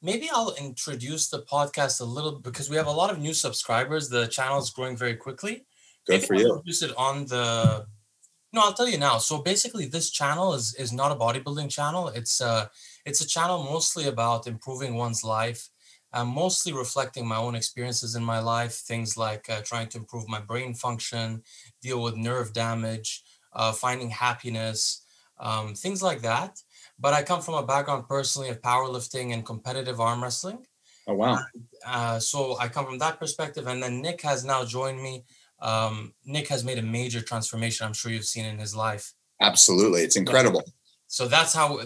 Maybe I'll introduce the podcast a little because we have a lot of new subscribers. The channel is growing very quickly. Good Maybe for I'll you. introduce it on the. No, I'll tell you now. So basically, this channel is not a bodybuilding channel. It's a channel mostly about improving one's life, mostly reflecting my own experiences in my life. Things like trying to improve my brain function, deal with nerve damage, finding happiness, things like that. But I come from a background personally of powerlifting and competitive arm wrestling. Oh, wow. So I come from that perspective. And then Nick has now joined me. Nick has made a major transformation. I'm sure you've seen in his life. Absolutely. It's Yeah. incredible. So that's how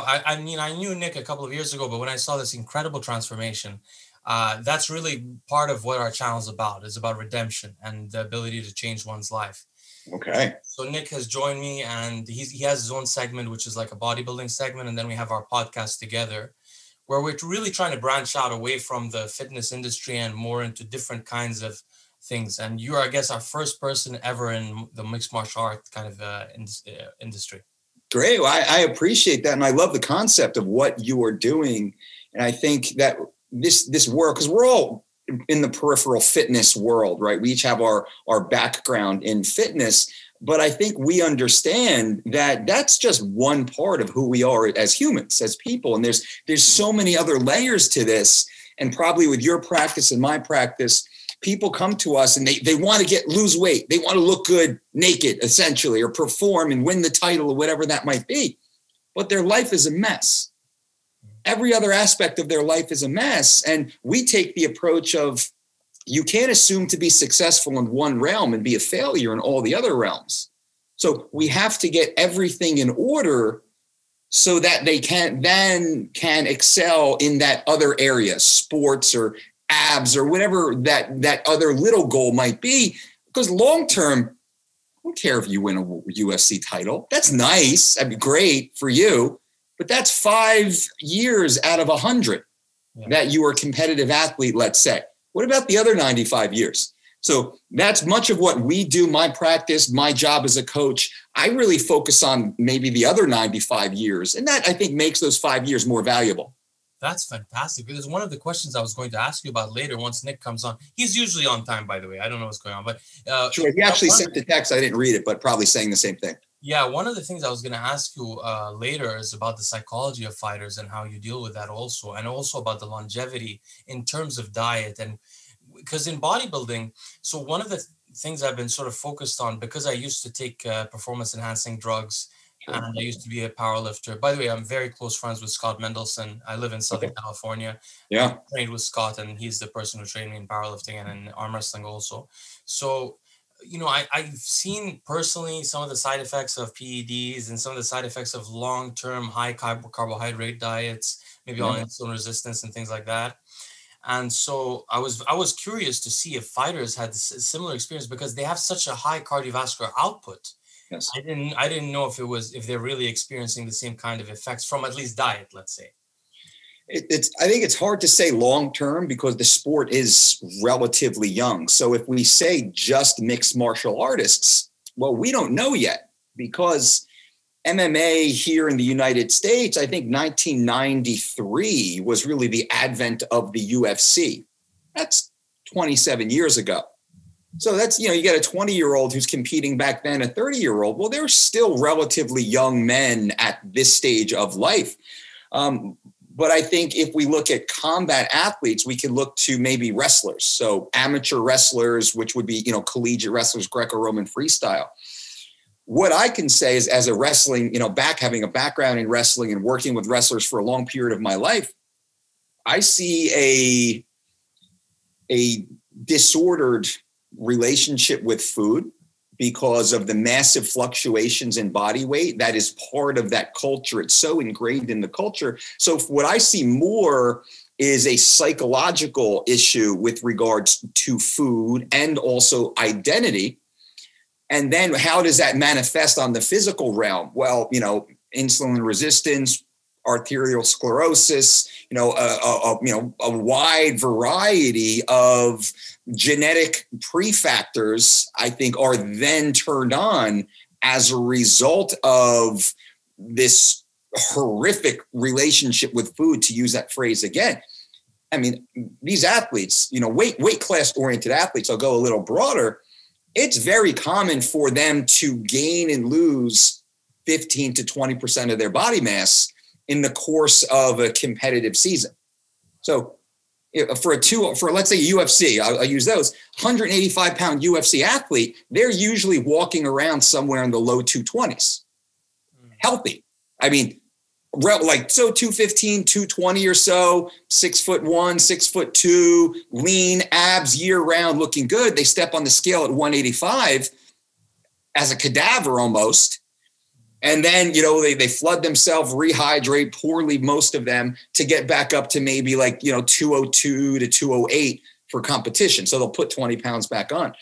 I mean, I knew Nick a couple of years ago, but when I saw this incredible transformation, that's really part of what our channel is about. It's about redemption and the ability to change one's life. Okay. So Nick has joined me, and he has his own segment, which is like a bodybuilding segment, and then we have our podcast together, where we're really trying to branch out away from the fitness industry and more into different kinds of things. And you are, I guess, our first person ever in the mixed martial art kind of industry. Great. Well, I appreciate that. And I love the concept of what you are doing. And I think that this work, because we're all in the peripheral fitness world, right? We each have our background in fitness, but I think we understand that that's just one part of who we are as humans, as people. And there's so many other layers to this. And probably with your practice and my practice, people come to us and they want to lose weight. They want to look good naked, essentially, or perform and win the title or whatever that might be. But their life is a mess. Every other aspect of their life is a mess. And we take the approach of, you can't assume to be successful in one realm and be a failure in all the other realms. So we have to get everything in order so that they can excel in that other area, sports or abs or whatever that other little goal might be. Because long-term, I don't care if you win a UFC title. That's nice. That'd be great for you. But that's 5 years out of 100 that you are a competitive athlete, let's say. What about the other 95 years? So that's much of what we do, my practice, my job as a coach. I really focus on maybe the other 95 years. And that, I think, makes those 5 years more valuable. That's fantastic. Because one of the questions I was going to ask you about later, once Nick comes on, he's usually on time, by the way. I don't know what's going on, but sure. He actually sent the text. I didn't read it, but probably saying the same thing. Yeah, one of the things I was going to ask you later is about the psychology of fighters and how you deal with that also, and also about the longevity in terms of diet. And because in bodybuilding, so one of the things I've been sort of focused on, because I used to take performance enhancing drugs. And I used to be a power lifter. By the way, I'm very close friends with Scott Mendelson. I live in Southern California. Yeah. I trained with Scott, and he's the person who trained me in powerlifting and in arm wrestling also. So, you know, I've seen personally some of the side effects of PEDs and some of the side effects of long-term high carbohydrate diets, maybe on insulin resistance and things like that. And so I was curious to see if fighters had a similar experience because they have such a high cardiovascular output. Yes. I didn't know if they're really experiencing the same kind of effects from at least diet, let's say. I think it's hard to say long-term because the sport is relatively young. So if we say just mixed martial artists, well, we don't know yet because MMA here in the United States, I think 1993 was really the advent of the UFC. That's 27 years ago. So that's, you get a 20-year-old who's competing back then, a 30-year-old. Well, they're still relatively young men at this stage of life. But I think if we look at combat athletes, we can look to maybe wrestlers. So amateur wrestlers, which would be, collegiate wrestlers, Greco-Roman freestyle. What I can say is as a wrestling, having a background in wrestling and working with wrestlers for a long period of my life, I see a disordered relationship with food because of the massive fluctuations in body weight. That is part of that culture. It's so ingrained in the culture. So what I see more is a psychological issue with regards to food and also identity. And then how does that manifest on the physical realm? Well, insulin resistance, arterial sclerosis, a wide variety of genetic prefactors, I think, are then turned on as a result of this horrific relationship with food, to use that phrase again. I mean, these athletes, weight class oriented athletes, I'll go a little broader. It's very common for them to gain and lose 15 to 20% of their body mass in the course of a competitive season. So for let's say UFC, I'll use those 185 pound UFC athlete, they're usually walking around somewhere in the low 220s, healthy. I mean, like, so 215, 220 or so, 6'1", 6'2", lean, abs year round, looking good. They step on the scale at 185 as a cadaver almost. And then, they flood themselves, rehydrate poorly, most of them, to get back up to maybe like, 202 to 208 for competition. So they'll put 20 pounds back on.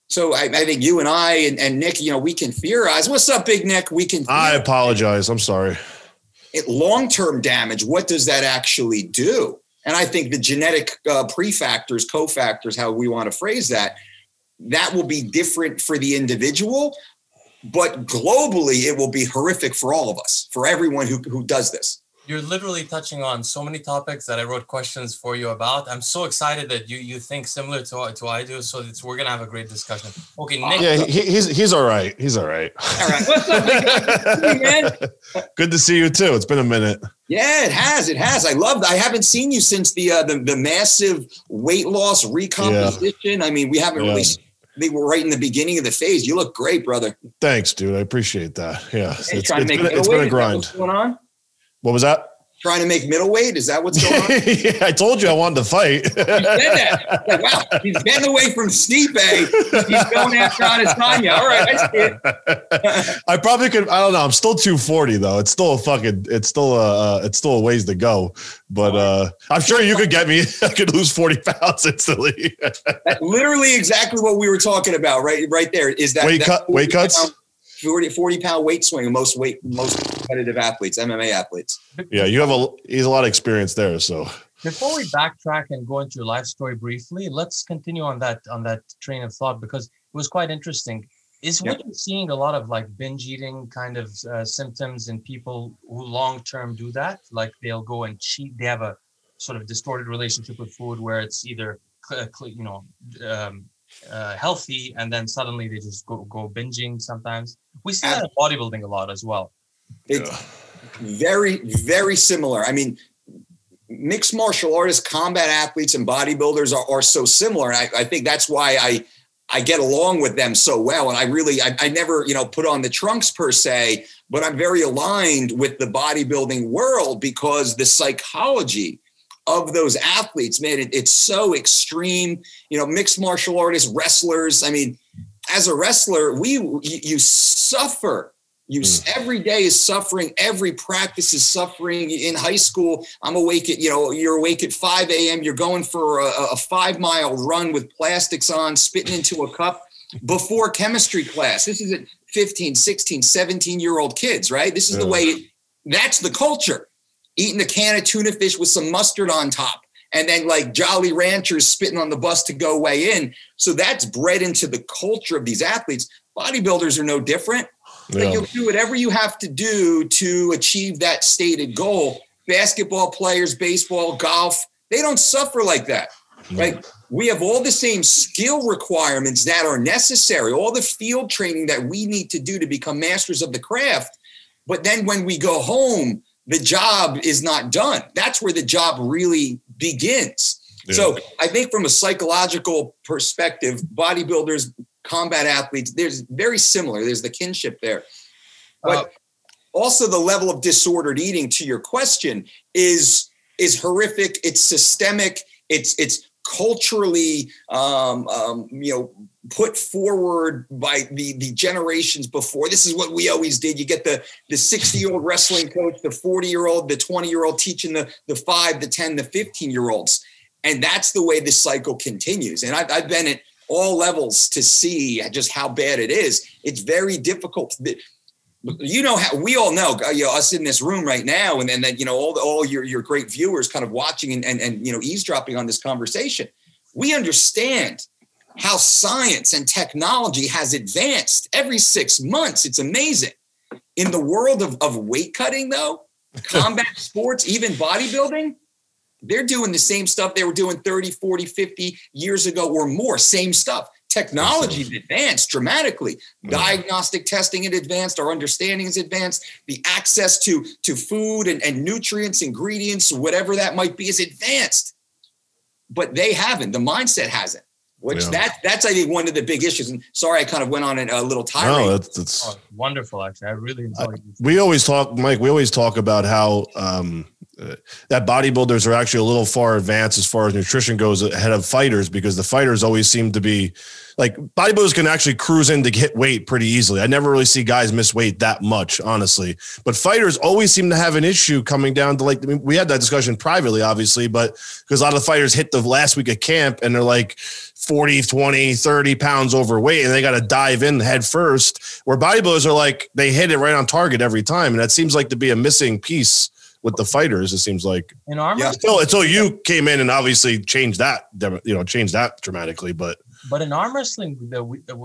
So I think you and I and Nick, we can theorize. What's up, Big Nick? We can. I apologize. I'm sorry. Long-term damage, what does that actually do? And I think the genetic prefactors, cofactors, how we want to phrase that will be different for the individual. But globally, it will be horrific for all of us, for everyone who does this. You're literally touching on so many topics that I wrote questions for you about. I'm so excited that you think similar to what I do. So we're going to have a great discussion. Okay, Nick. Yeah, he's all right. He's all right. All right. What's up, man? Good to see you too. It's been a minute. Yeah, it has. I haven't seen you since the massive weight loss recomposition. Yeah. I mean, we haven't really. They were right in the beginning of the phase. You look great, brother. Thanks, dude. I appreciat that. Yeah. It's been a grind. What's going on? What was that? Trying to make middleweight? Is that what's going on? Yeah, I told you I wanted to fight. You said that. Like, wow, he's getting away from Stipe. He's going after Adesanya. All right, I see it. I probably could. I don't know. I'm still 240 though. It's still a ways to go. But I'm sure you could get me. I could lose 40 pounds instantly. That's literally exactly what we were talking about, right there. Is that weight cuts? 40 pound weight swing, most competitive athletes, MMA athletes. Yeah, he's a lot of experience there. So before we backtrack and go into your life story briefly, let's continue on that train of thought, because it was quite interesting. Is what you're seeing a lot of like binge eating kind of symptoms in people who long-term do that? Like they'll go and cheat. They have a sort of distorted relationship with food where it's either, healthy, and then suddenly they just go binging sometimes. We see that in bodybuilding a lot as well. It's very, very similar. I mean, mixed martial artists, combat athletes, and bodybuilders are so similar. And I think that's why I get along with them so well. And I never, put on the trunks per se, but I'm very aligned with the bodybuilding world because the psychology of those athletes, man, it's so extreme. Mixed martial artists, wrestlers. I mean, as a wrestler, you suffer. Every day is suffering. Every practice is suffering. In high school, I'm awake at, you're awake at 5 a.m. You're going for a 5-mile run with plastics on, spitting into a cup before chemistry class. This is at 15, 16, 17-year-old kids, right? This is the way, that's the culture. Eating a can of tuna fish with some mustard on top, and then like Jolly Ranchers spitting on the bus to go weigh in. So that's bred into the culture of these athletes. Bodybuilders are no different. Yeah. You'll do whatever you have to do to achieve that stated goal. Basketball players, baseball, golf, they don't suffer like that. Right? We have all the same skill requirements that are necessary, all the field training that we need to do to become masters of the craft. But then when we go home, the job is not done. That's where the job really begins. Yeah. So I think from a psychological perspective, bodybuilders, combat athletes, there's very similar. There's the kinship there. But also the level of disordered eating, to your question, is horrific. It's systemic. It's culturally, put forward by the generations before. This is what we always did. You get the 60-year-old wrestling coach, the 40-year-old, the 20-year-old teaching the 5, the 10, the 15-year-olds. And that's the way this cycle continues. And I've been at all levels to see just how bad it is. It's very difficult. How we all know, us in this room right now, and then all your great viewers kind of watching and eavesdropping on this conversation. We understand how science and technology has advanced every 6 months. It's amazing. In the world of weight cutting, though, combat sports, even bodybuilding, they're doing the same stuff they were doing 30, 40, 50 years ago or more. Same stuff. Technology has advanced dramatically. Diagnostic testing is advanced. Our understanding is advanced. The access to food and nutrients, ingredients, whatever that might be, is advanced. But they haven't. The mindset hasn't. Which that's I think one of the big issues. And sorry, I kind of went on a little tirade. No, that's wonderful. Actually, I really enjoyed it. We always talk, Mike. We always talk about how that bodybuilders are actually a little far advanced as far as nutrition goes ahead of fighters, because the fighters always seem to be like, bodybuilders can actually cruise in to hit weight pretty easily. I never really see guys miss weight that much, honestly. But fighters always seem to have an issue coming down to, like, I mean, we had that discussion privately, obviously, but because a lot of the fighters hit the last week of camp and they're like 40, 20, 30 pounds overweight and they got to dive in head first, where bodybuilders are like, they hit it right on target every time. And that seems like to be a missing piece with the fighters. It seems like in armor, until you came in and obviously changed that dramatically. But in arm wrestling,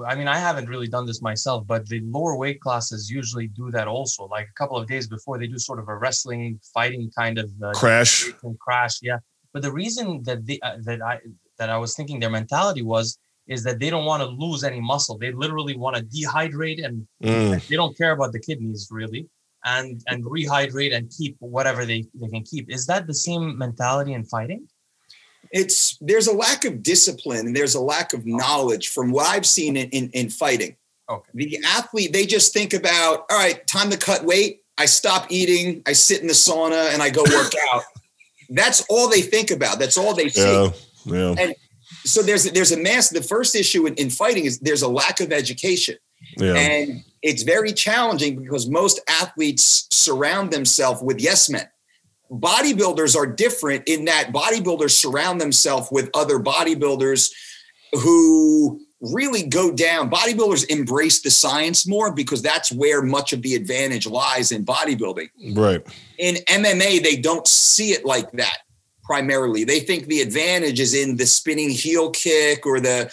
I mean, I haven't really done this myself, but the lower weight classes usually do that also. Like a couple of days before, they do sort of a wrestling fighting kind of crash. Yeah. But the reason that that I was thinking their mentality is that they don't want to lose any muscle. They literally want to dehydrate, and they don't care about the kidneys really. And rehydrate and keep whatever they can keep. Is that the same mentality in fighting? There's a lack of discipline and there's a lack of knowledge from what I've seen in fighting. Okay. The athlete, they just think about, all right, time to cut weight. I stop eating. I sit in the sauna and I go work out. That's all they think about. That's all they see. Yeah. And so there's a the first issue in fighting is there's a lack of education. Yeah. And it's very challenging because most athletes surround themselves with yes men. Bodybuilders are different in that bodybuilders surround themselves with other bodybuilders who really go down. Bodybuilders embrace the science more because that's where much of the advantage lies in bodybuilding. Right. In MMA, they don't see it like that. Primarily, they think the advantage is in the spinning heel kick or the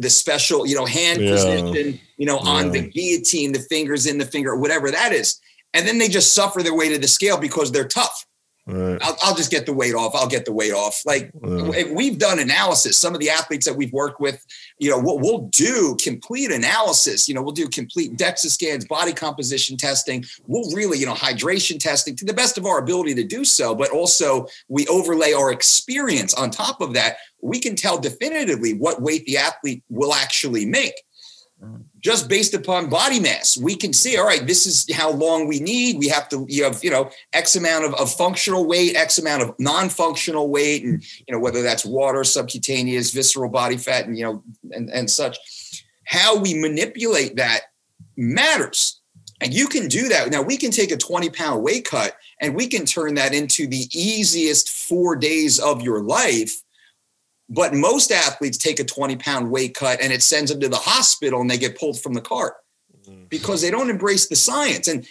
special, hand position, on the guillotine, the fingers in the finger, whatever that is. And then they just suffer their way to the scale because they're tough. Right. I'll just get the weight off. I'll get the weight off. Like we've done analysis. Some of the athletes that we've worked with, we'll do complete analysis. We'll do complete DEXA scans, body composition testing. We'll really, hydration testing to the best of our ability to do so. But also we overlay our experience on top of that. We can tell definitively what weight the athlete will actually make. Just based upon body mass, we can see, all right, this is how long we need. We have to, X amount of functional weight, X amount of non-functional weight, and, whether that's water, subcutaneous, visceral body fat, and such. How we manipulate that matters. And you can do that. Now, we can take a 20-pound weight cut and we can turn that into the easiest 4 days of your life. But most athletes take a 20-pound weight cut and it sends them to the hospital and they get pulled from the cart because they don't embrace the science. And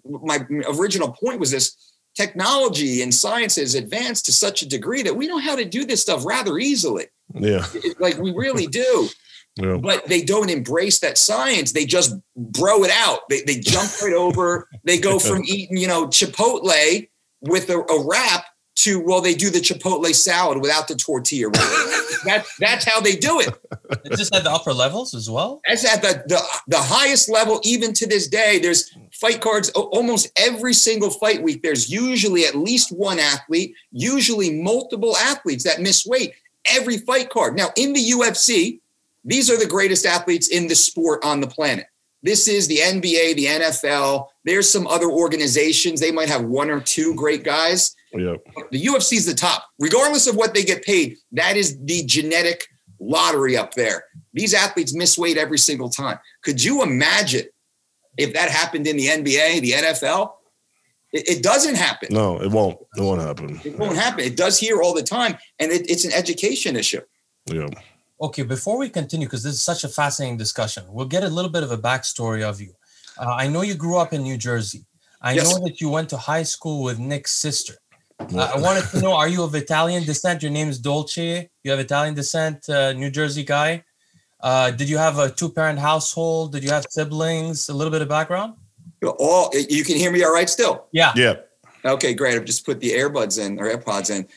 my original point was this: technology and science has advanced to such a degree that we know how to do this stuff rather easily. Yeah. Like we really do. Yeah. But they don't embrace that science. They just bro it out. They jump right over. They go from eating, Chipotle with a wrap to, they do the Chipotle salad without the tortilla. That's how they do it. Is this at the upper levels as well? That's at the highest level. Even to this day, there's fight cards. Almost every single fight week, there's usually at least one athlete, usually multiple athletes that miss weight. Every fight card. Now, in the UFC, these are the greatest athletes in the sport on the planet. This is the NBA, the NFL. There's some other organizations. They might have one or two great guys. Yep. The UFC is the top. Regardless of what they get paid, that is the genetic lottery up there. These athletes miss weight every single time. Could you imagine if that happened in the NBA, the NFL? It doesn't happen. No, it won't. It won't happen. It won't happen. It does here all the time. And it's an education issue. Yeah. Okay, before we continue, because this is such a fascinating discussion, we'll get a little bit of a backstory of you. I know you grew up in New Jersey. I know that you went to high school with Nick's sister. I wanted to know, are you of Italian descent? Your name is Dolce. You have Italian descent, New Jersey guy. Did you have a two-parent household? Did you have siblings? A little bit of background? You can hear me all right still? Yeah. Yeah. Okay, great. I've just put the earbuds in, or AirPods in.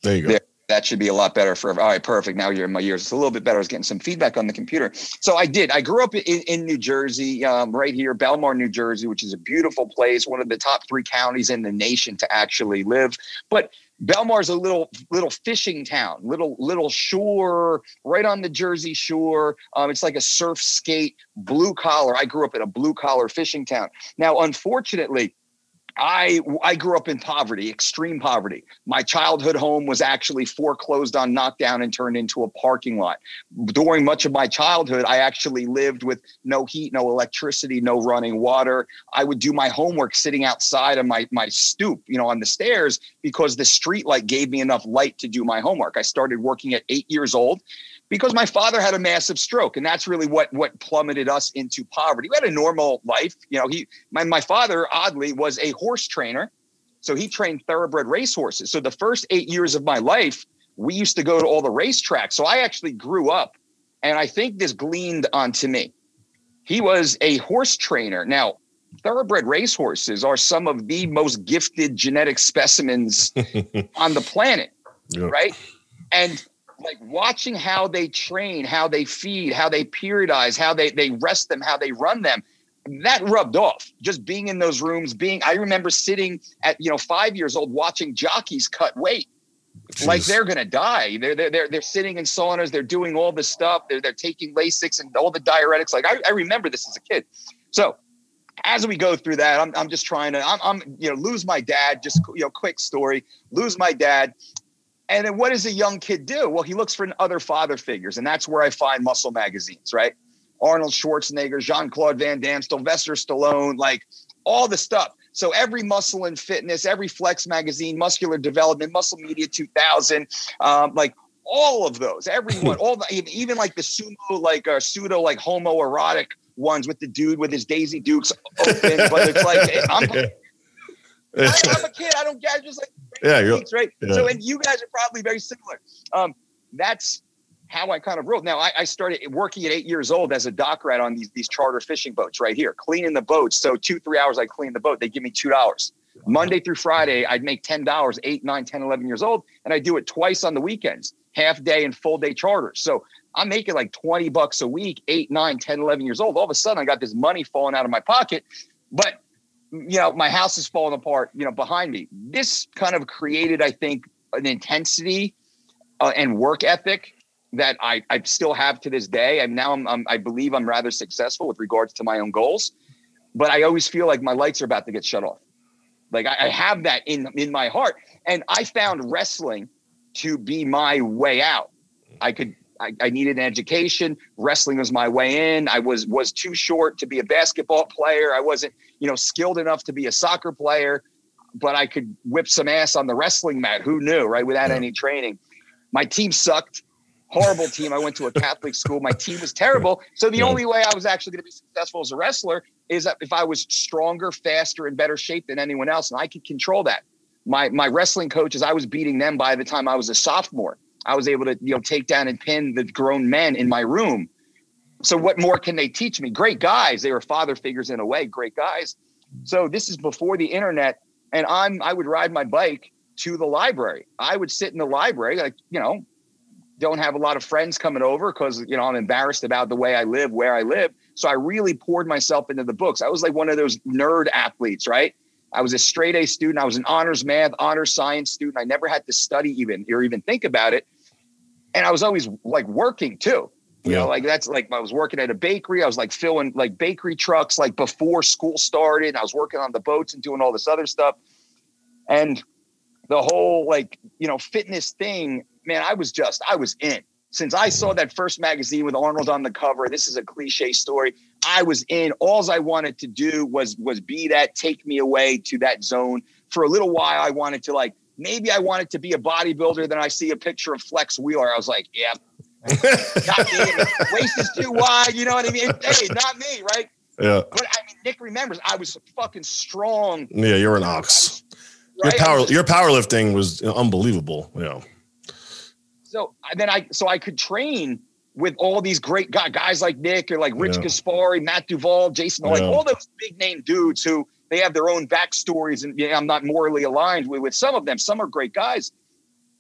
There you go. That should be a lot better all right, perfect. Now you're in my ears. It's a little bit better. I was getting some feedback on the computer. So I grew up in New Jersey, right here, Belmar, New Jersey, which is a beautiful place, one of the top 3 counties in the nation to actually live. But Belmar's a little fishing town, little shore, right on the Jersey shore. It's like a surf skate, blue collar. I grew up in a blue collar fishing town. Now, unfortunately, I grew up in poverty, extreme poverty. My childhood home was actually foreclosed on, knocked down, and turned into a parking lot. During much of my childhood, I actually lived with no heat, no electricity, no running water. I would do my homework sitting outside on my stoop, on the stairs, because the street light gave me enough light to do my homework. I started working at 8 years old, because my father had a massive stroke, and that's really what plummeted us into poverty. We had a normal life. My father, oddly, was a horse trainer, so he trained thoroughbred racehorses. So the first 8 years of my life, we used to go to all the racetracks. So I actually grew up, and I think this gleaned onto me. He was a horse trainer. Now, thoroughbred racehorses are some of the most gifted genetic specimens on the planet, right? And like watching how they train, how they feed, how they periodize, how they rest them, how they run them, that rubbed off. Just being in those rooms, I remember sitting at 5 years old watching jockeys cut weight. Jeez. Like they're gonna die. They're sitting in saunas, they're doing all this stuff, they're taking Lasix and all the diuretics. Like I remember this as a kid. So as we go through that, I'm just trying to lose my dad. Just quick story, lose my dad. And then what does a young kid do? Well, he looks for other father figures. And that's where I find muscle magazines, right? Arnold Schwarzenegger, Jean-Claude Van Damme, Sylvester Stallone, like all the stuff. So every Muscle and Fitness, every Flex magazine, Muscular Development, Muscle Media 2000, like all of those, everyone, even like the sumo, like pseudo, like homoerotic ones with the dude with his Daisy Dukes open. But it's like, I'm a kid. I don't get just like, right. Yeah. So, and you guys are probably very similar. That's how I kind of rolled. Now I started working at 8 years old as a dock rat on these charter fishing boats right here, cleaning the boats. So 2-3 hours I clean the boat. They give me $2. Monday through Friday, I'd make $10, 8, 9, 10, 11 years old. And I do it twice on the weekends, half day and full day charters. So I'm making like $20 a week, 8, 9, 10, 11 years old. All of a sudden I got this money falling out of my pocket, but my house is falling apart, behind me. This kind of created, I think, an intensity and work ethic that I still have to this day. And now I believe I'm rather successful with regards to my own goals, but I always feel like my lights are about to get shut off. Like I have that in my heart. And I found wrestling to be my way out. I needed an education. Wrestling was my way in. I was too short to be a basketball player. I wasn't, skilled enough to be a soccer player, but I could whip some ass on the wrestling mat. Who knew, right? Without any training. My team sucked. Horrible team. I went to a Catholic school. My team was terrible. So the only way I was actually going to be successful as a wrestler is that if I was stronger, faster, in better shape than anyone else, and I could control that. My wrestling coaches, I was beating them by the time I was a sophomore. I was able to, take down and pin the grown men in my room. So what more can they teach me? Great guys. They were father figures in a way, great guys. So this is before the internet. And I would ride my bike to the library. I would sit in the library, like, don't have a lot of friends coming over because, I'm embarrassed about the way I live, where I live. So I really poured myself into the books. I was like one of those nerd athletes, right? I was a straight A student. I was an honors math, honors science student. I never had to study even think about it. And I was always like working too. That's like I was working at a bakery. I was like filling like bakery trucks like before school started. I was working on the boats and doing all this other stuff. And the whole fitness thing, man, I was in. Since I saw that first magazine with Arnold on the cover, this is a cliche story, I was in. All I wanted to do was be that, take me away to that zone. For a little while, I wanted to maybe I wanted to be a bodybuilder. Then I see a picture of Flex Wheeler. I was like, yeah, God damn it. Waist is too wide. You know what I mean? Hey, not me, right? Yeah. But Nick remembers I was fucking strong. Yeah, you're an ox. Your powerlifting was unbelievable. Yeah. So then I could train with all these great guys like Nick or like Rich Gaspari, Matt Duvall, Jason, like all those big name dudes who they have their own backstories, and I'm not morally aligned with some of them. Some are great guys,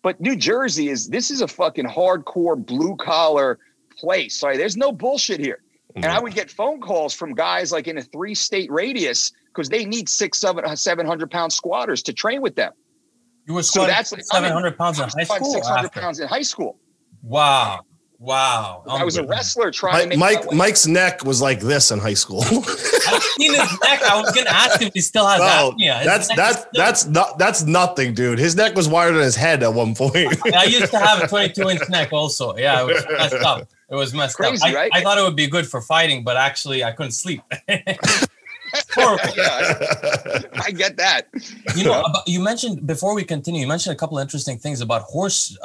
but New Jersey this is a fucking hardcore blue collar place. Sorry, there's no bullshit here. And I would get phone calls from guys like in a 3-state radius because they need 700 pound squatters to train with them. You were squatting 700 pounds in high school? 600 pounds in high school. Wow. I was a wrestler trying to make Mike's neck was like this in high school. I've seen his neck. I was going to ask if he still has apnea. That's nothing, dude. His neck was wider than his head at one point. I used to have a 22-inch neck also. Yeah, it was messed up. It was messed Crazy, up. Right? I thought it would be good for fighting, but actually I couldn't sleep. Horrible. Yeah, I get that. You mentioned, before we continue, you mentioned a couple of interesting things about horse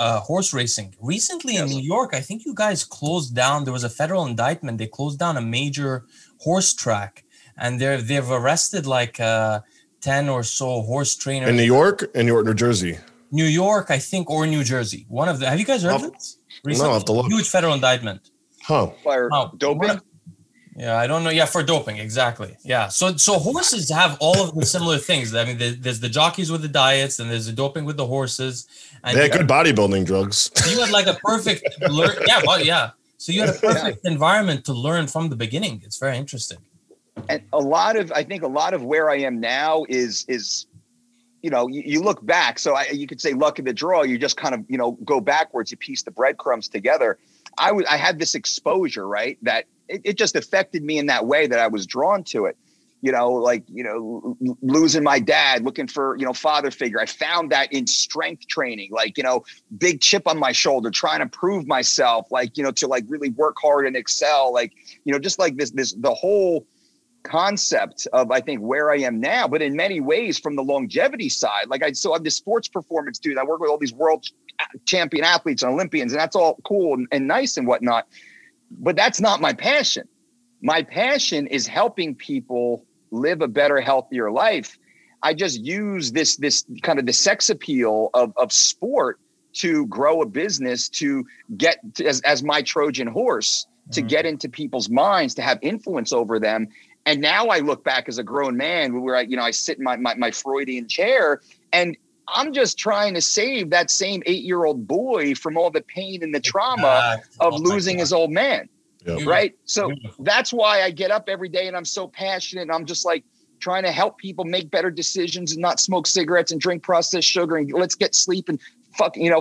racing. Recently in New York, I think you guys closed down, there was a federal indictment. They closed down a major horse track, and they've arrested like 10 or so horse trainers. In New York, New Jersey. New York, I think, or New Jersey. One of them. Have you guys heard of this? Recently? No, I have to look. Huge federal indictment. Doping? Yeah, I don't know. Yeah, for doping, exactly. Yeah, so horses have all of the similar things. I mean, there's the jockeys with the diets, and there's the doping with the horses. And they had good bodybuilding drugs. You had like a perfect So you had a perfect environment to learn from the beginning. It's very interesting. And I think a lot of where I am now is you look back. So you could say luck of the draw. You just kind of go backwards. You piece the breadcrumbs together. I had this exposure, right, that it just affected me in that way that I was drawn to it. Losing my dad, looking for, father figure. I found that in strength training, big chip on my shoulder, trying to prove myself, to really work hard and excel, just like this, the whole concept of, I think, where I am now, but in many ways from the longevity side. I'm the sports performance dude. I work with all these world champion athletes and Olympians, and that's all cool and nice and whatnot. But that's not my passion. My passion is helping people live a better, healthier life. I just use this kind of the sex appeal of sport to grow a business, to get as my Trojan horse, to get into people's minds, to have influence over them. And now I look back as a grown man where I sit in my Freudian chair, and I'm just trying to save that same 8-year-old boy from all the pain and the trauma of losing his old man. Yep. Right. So that's why I get up every day and I'm so passionate. And I'm just trying to help people make better decisions and not smoke cigarettes and drink processed sugar, and let's get sleep and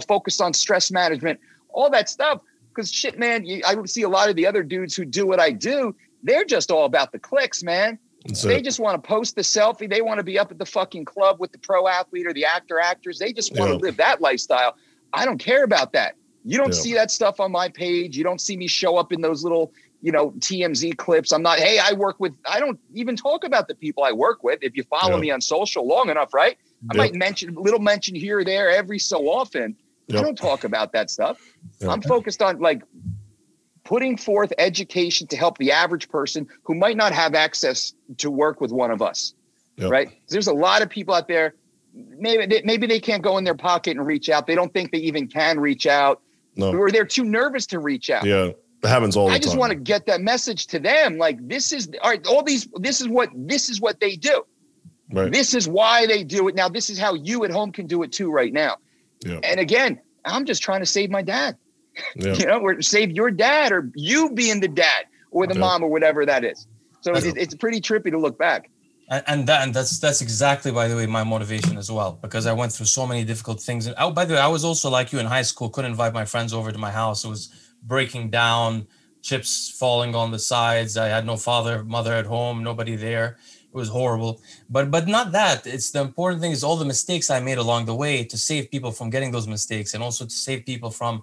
focus on stress management, all that stuff. Because shit, man, I see a lot of the other dudes who do what I do. They're just all about the clicks, man. They just want to post the selfie. They want to be up at the fucking club with the pro athlete or the actors. They just want to live that lifestyle. I don't care about that. You don't see that stuff on my page. You don't see me show up in those little, TMZ clips. I'm not, hey, I don't even talk about the people I work with. If you follow me on social long enough, right? I might mention a little mention here or there every so often. I don't talk about that stuff. I'm focused on putting forth education to help the average person who might not have access to work with one of us, right? There's a lot of people out there. Maybe they can't go in their pocket and reach out. They don't think they even can reach out. Or they're too nervous to reach out. Yeah, it happens all the time. I just want to get that message to them. This is what they do. Right. This is why they do it. Now, this is how you at home can do it too right now. Yeah. And again, I'm just trying to save my dad. Yeah. Or save your dad, or you being the dad or the mom or whatever that is. So it's pretty trippy to look back. And that's exactly, by the way, my motivation as well, because I went through so many difficult things. And by the way, I was also like you in high school, couldn't invite my friends over to my house. It was breaking down, chips falling on the sides. I had no mother at home, nobody there. It was horrible, but not that. It's the important thing is all the mistakes I made along the way to save people from getting those mistakes, and also to save people from,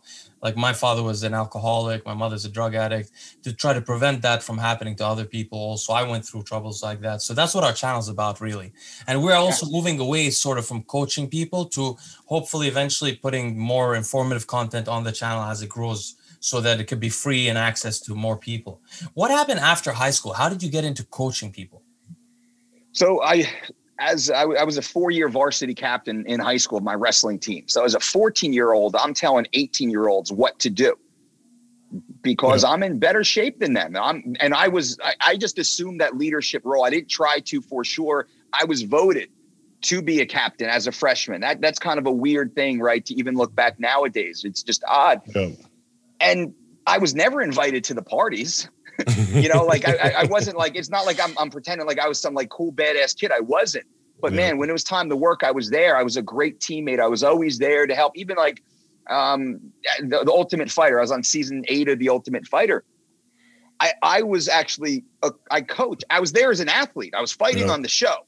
my father was an alcoholic, my mother's a drug addict, to try to prevent that from happening to other people. Also, I went through troubles like that. So that's what our channel's about, really. And we're also moving away sort of from coaching people to hopefully eventually putting more informative content on the channel as it grows, so that it could be free and access to more people. What happened after high school? How did you get into coaching people? So I was a 4-year varsity captain in high school of my wrestling team. So as a 14-year-old, I'm telling 18-year-olds what to do. because I'm in better shape than them. I just assumed that leadership role. I didn't try to for sure. I was voted to be a captain as a freshman. That's kind of a weird thing, right? To even look back nowadays, it's just odd. Yeah. And I was never invited to the parties. You know, like I wasn't like, it's not like I'm pretending like I was some like cool, badass kid. I wasn't. But man, when it was time to work, I was there. I was a great teammate. I was always there to help. Even like the Ultimate Fighter. I was on season 8 of The Ultimate Fighter. I was actually I coached. I was there as an athlete. I was fighting on the show,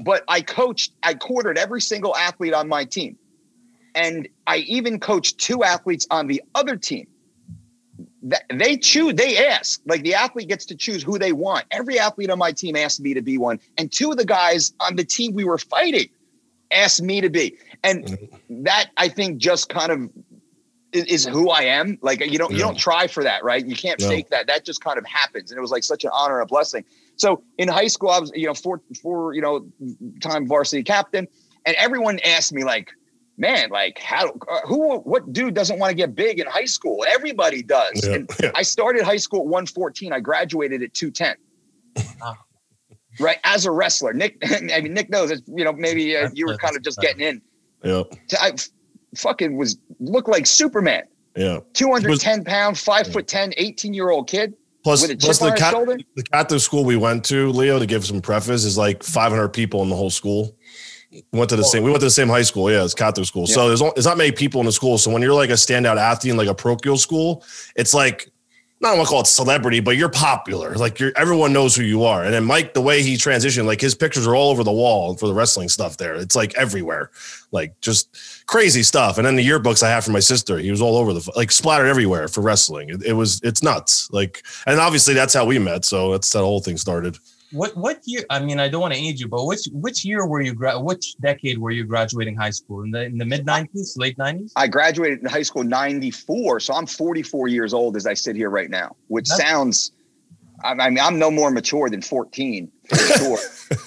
but I quartered every single athlete on my team, and I even coached 2 athletes on the other team. They ask, like the athlete gets to choose who they want. Every athlete on my team asked me to be one, and 2 of the guys on the team we were fighting asked me to be. And that, I think, just kind of is who I am. Like, you don't try for that, right? You can't fake that. That just kind of happens. And it was like such an honor and a blessing. So in high school, I was, four-time varsity captain, and everyone asked me like, man, like what dude doesn't want to get big in high school? Everybody does. Yeah. And I started high school at 114. I graduated at 210. Right. As a wrestler, Nick knows, maybe you were kind of just getting in. Yeah. I fucking looked like Superman. Yeah. 210 pound, 5'10", 18-year-old kid. Plus with a chip on his shoulder. The Catholic school we went to, Leo, to give some preface, is like 500 people in the whole school. We went to the same high school. Yeah, it's Catholic school. Yeah. So there's not many people in the school. So when you're like a standout athlete in like a parochial school, it's like, I don't want to call it celebrity, but you're popular. Like everyone knows who you are. And then Mike, the way he transitioned, like his pictures are all over the wall for the wrestling stuff there. It's like everywhere, like just crazy stuff. And then the yearbooks I have for my sister, he was all over like splattered everywhere for wrestling. It's nuts. Like, and obviously that's how we met. So that's how the whole thing started. What year? I mean, I don't want to age you, but which year were you? Which decade were you graduating high school? In the mid 90s, late 90s? I graduated in high school in 94, so I'm 44 years old as I sit here right now. Which sounds, I mean, I'm no more mature than 14 for sure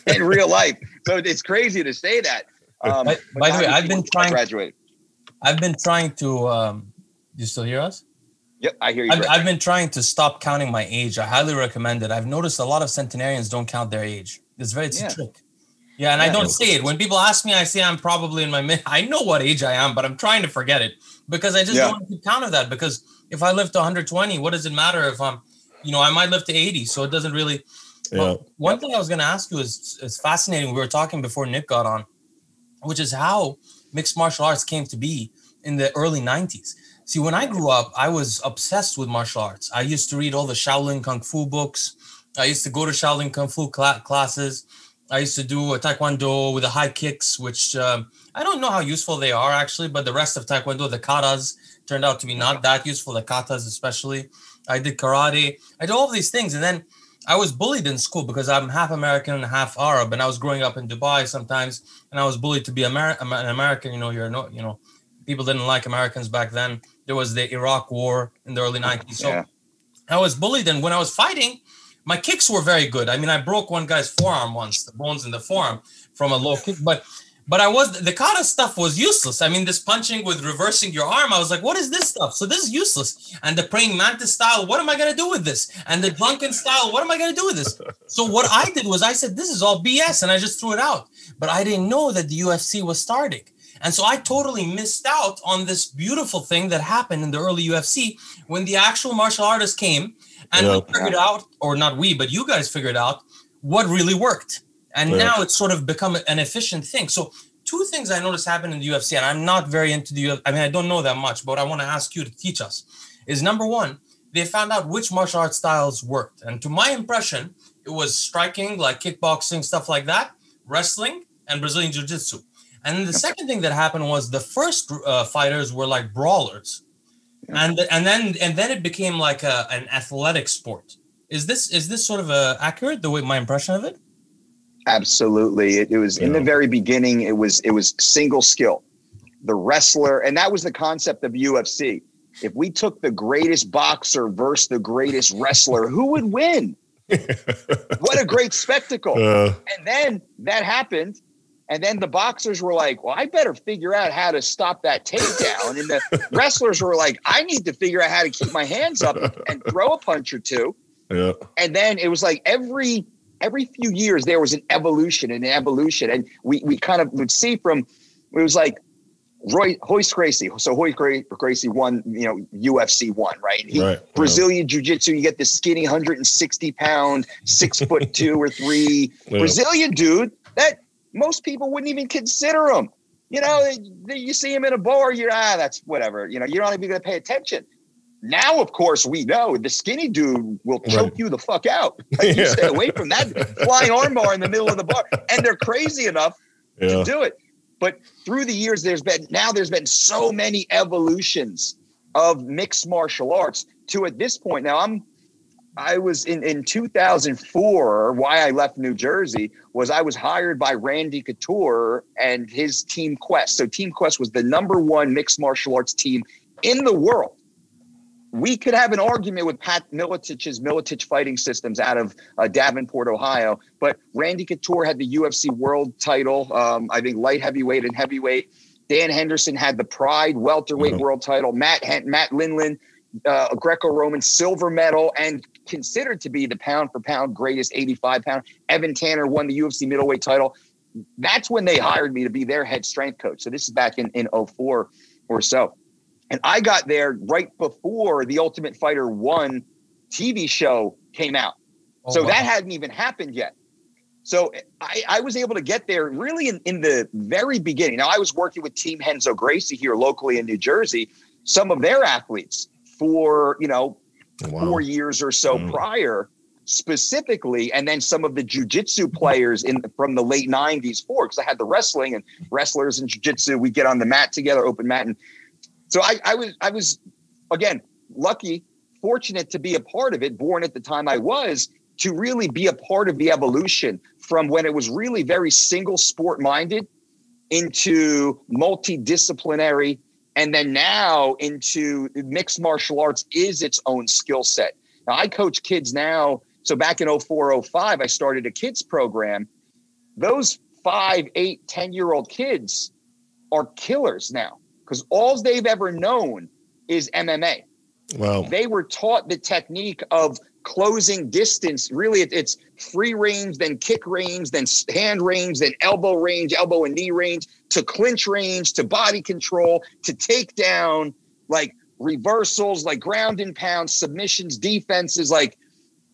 in real life. So it's crazy to say that. By the way, I've been trying to. You still hear us? Yep, I hear you. I've been trying to stop counting my age. I highly recommend it. I've noticed a lot of centenarians don't count their age. It's a trick. Yeah, and I don't say it. When people ask me, I say I'm probably in my mid. I know what age I am, but I'm trying to forget it because I just don't want to keep count of that. Because if I live to 120, what does it matter if I'm, I might live to 80. So it doesn't really. Yeah. Well, one thing I was going to ask you is fascinating. We were talking before Nick got on, which is how mixed martial arts came to be in the early 90s. See, when I grew up, I was obsessed with martial arts. I used to read all the Shaolin Kung Fu books. I used to go to Shaolin Kung Fu classes. I used to do a Taekwondo with the high kicks, which I don't know how useful they are, actually, but the rest of Taekwondo, the katas, turned out to be not that useful, the katas especially. I did karate. I did all of these things. And then I was bullied in school because I'm half American and half Arab. And I was growing up in Dubai sometimes, and I was bullied to be an American. People didn't like Americans back then. There was the Iraq War in the early 90s. So I was bullied. And when I was fighting, my kicks were very good. I mean, I broke one guy's forearm once, the bones in the forearm from a low kick. But the kata stuff was useless. I mean, this punching with reversing your arm, I was like, what is this stuff? So this is useless. And the praying mantis style, what am I going to do with this? And the drunken style, what am I going to do with this? So what I did was I said, this is all BS. And I just threw it out. But I didn't know that the UFC was starting. And so I totally missed out on this beautiful thing that happened in the early UFC when the actual martial artists came and we figured out, or not we, but you guys figured out what really worked. And now it's sort of become an efficient thing. So 2 things I noticed happen in the UFC, and I'm not very into the UFC. I mean, I don't know that much, but I want to ask you to teach us, is number 1, they found out which martial arts styles worked. And to my impression, it was striking, like kickboxing, stuff like that, wrestling, and Brazilian Jiu-Jitsu. And the second thing that happened was the first fighters were like brawlers, and then it became like an athletic sport. Is this sort of accurate, the way my impression of it? Absolutely, it was in the very beginning. It was single skill, the wrestler, and that was the concept of UFC. If we took the greatest boxer versus the greatest wrestler, who would win? What a great spectacle! And then that happened. And then the boxers were like, well, I better figure out how to stop that takedown. And the wrestlers were like, I need to figure out how to keep my hands up and throw a punch or two. Yeah. And then it was like every few years there was an evolution. And we kind of would see from, it was like Royce Gracie. So Royce Gracie won, UFC 1, right? Brazilian Jiu-Jitsu, you get this skinny 160-pound, 6'2" or 3 Brazilian dude that most people wouldn't even consider him. You see him in a bar, that's whatever. You're not even going to pay attention. Now, of course, we know the skinny dude will choke you the fuck out. You stay away from that flying armbar in the middle of the bar. And they're crazy enough to do it. But through the years, there's been so many evolutions of mixed martial arts to at this point. Now, I was in 2004. Why I left New Jersey was I was hired by Randy Couture and his Team Quest. So Team Quest was the #1 mixed martial arts team in the world. We could have an argument with Pat Militich's Militich Fighting Systems out of Davenport, Ohio, but Randy Couture had the UFC world title, I think light heavyweight and heavyweight. Dan Henderson had the Pride welterweight world title. Matt Lindland, Greco-Roman silver medal, and considered to be the pound-for-pound greatest 85-pound. Evan Tanner won the UFC middleweight title. That's when they hired me to be their head strength coach. So this is back in 04 or so. And I got there right before the Ultimate Fighter 1 TV show came out. That hadn't even happened yet. So I was able to get there really in the very beginning. Now, I was working with Team Renzo Gracie here locally in New Jersey, some of their athletes for, 4 years or so prior specifically, and then some of the jiu-jitsu players from the late 90s forward, because I had the wrestling and wrestlers and jiu-jitsu. We get on the mat together, open mat. And so I was, again, lucky, fortunate to be a part of it, born at the time I was, to really be a part of the evolution from when it was really very single sport minded into multidisciplinary, and then now into mixed martial arts is its own skill set. Now, I coach kids now. So back in 04, 05, I started a kids program. Those 5, 8, 10-year-old kids are killers now because all they've ever known is MMA. Wow. They were taught the technique of closing distance. Really, it's free range, then kick range, then hand range, then elbow and knee range, to clinch range, to body control, to take down, like reversals, like ground and pound, submissions, defenses. Like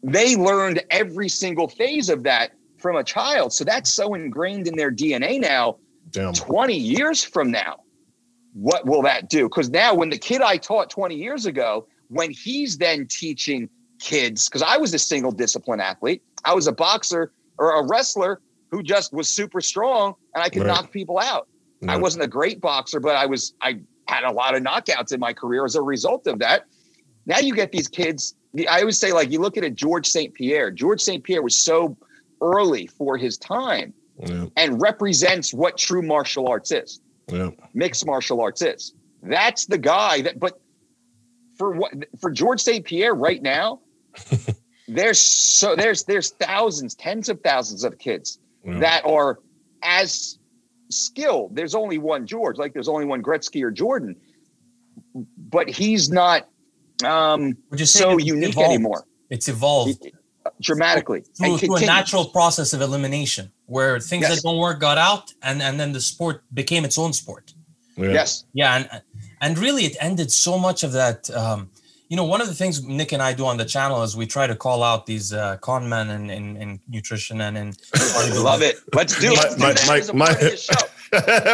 they learned every single phase of that from a child. So that's so ingrained in their DNA now. Damn. 20 years from now, what will that do? Because now when the kid I taught 20 years ago, when he's then teaching kids, because I was a single discipline athlete, I was a boxer or a wrestler who just was super strong and I could knock people out. I wasn't a great boxer, but I had a lot of knockouts in my career as a result of that. Now you get these kids. I always say, like, you look at George St. Pierre. George St. Pierre was so early for his time and represents what true martial arts is. Yeah. Mixed martial arts is. That's the guy that, but for George St. Pierre right now, there's thousands, tens of thousands of kids that are as skilled. There's only one George, like there's only one Gretzky or Jordan, but he's not so unique anymore. It's evolved dramatically through a natural process of elimination, where things that don't work got out, and then the sport became its own sport. And really it ended so much of that. One of the things Nick and I do on the channel is we try to call out these con men in nutrition and in love it. Let's do it.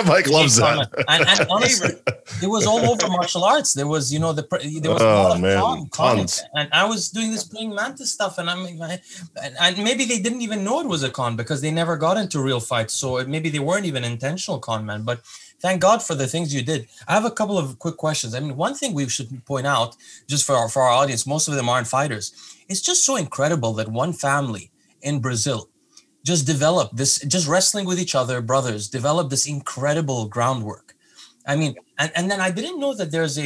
Mike loves that. And honestly, it was all over martial arts. There was, there was a lot of cons. And I was doing this praying mantis stuff, and and maybe they didn't even know it was a con because they never got into real fights. So maybe they weren't even intentional con men. But thank God for the things you did. I have a couple of quick questions. I mean, one thing we should point out, just for our audience, most of them aren't fighters. It's just so incredible that one family in Brazil just developed this, just wrestling with each other, brothers, developed this incredible groundwork. I mean, and then I didn't know that there's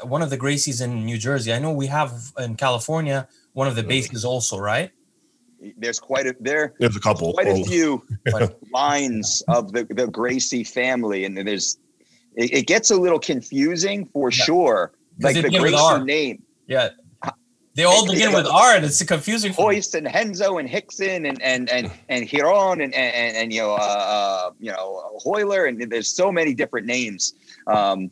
one of the Gracies in New Jersey. I know we have in California one of the bases also, right? There's a couple, quite a few lines of the Gracie family, and it gets a little confusing for sure. Like the Gracie name. Yeah. They all begin with R, and it's confusing. Hoist and Henzo and Hickson and Hiron and Hoyler, and there's so many different names. And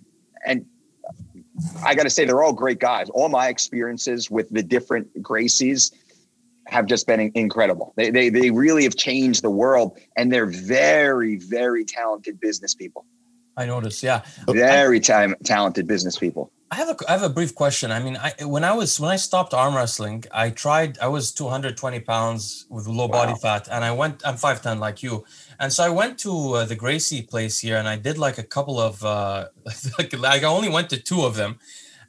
I got to say, they're all great guys. All my experiences with the different Gracies have just been incredible. They really have changed the world, and they're very, very talented business people. I noticed, yeah. Very talented business people. I have a brief question. I mean, when I stopped arm wrestling, I was 220 pounds with low body fat, and I'm 5'10" like you. And so I went to the Gracie place here, and I did like a couple of, I only went to 2 of them,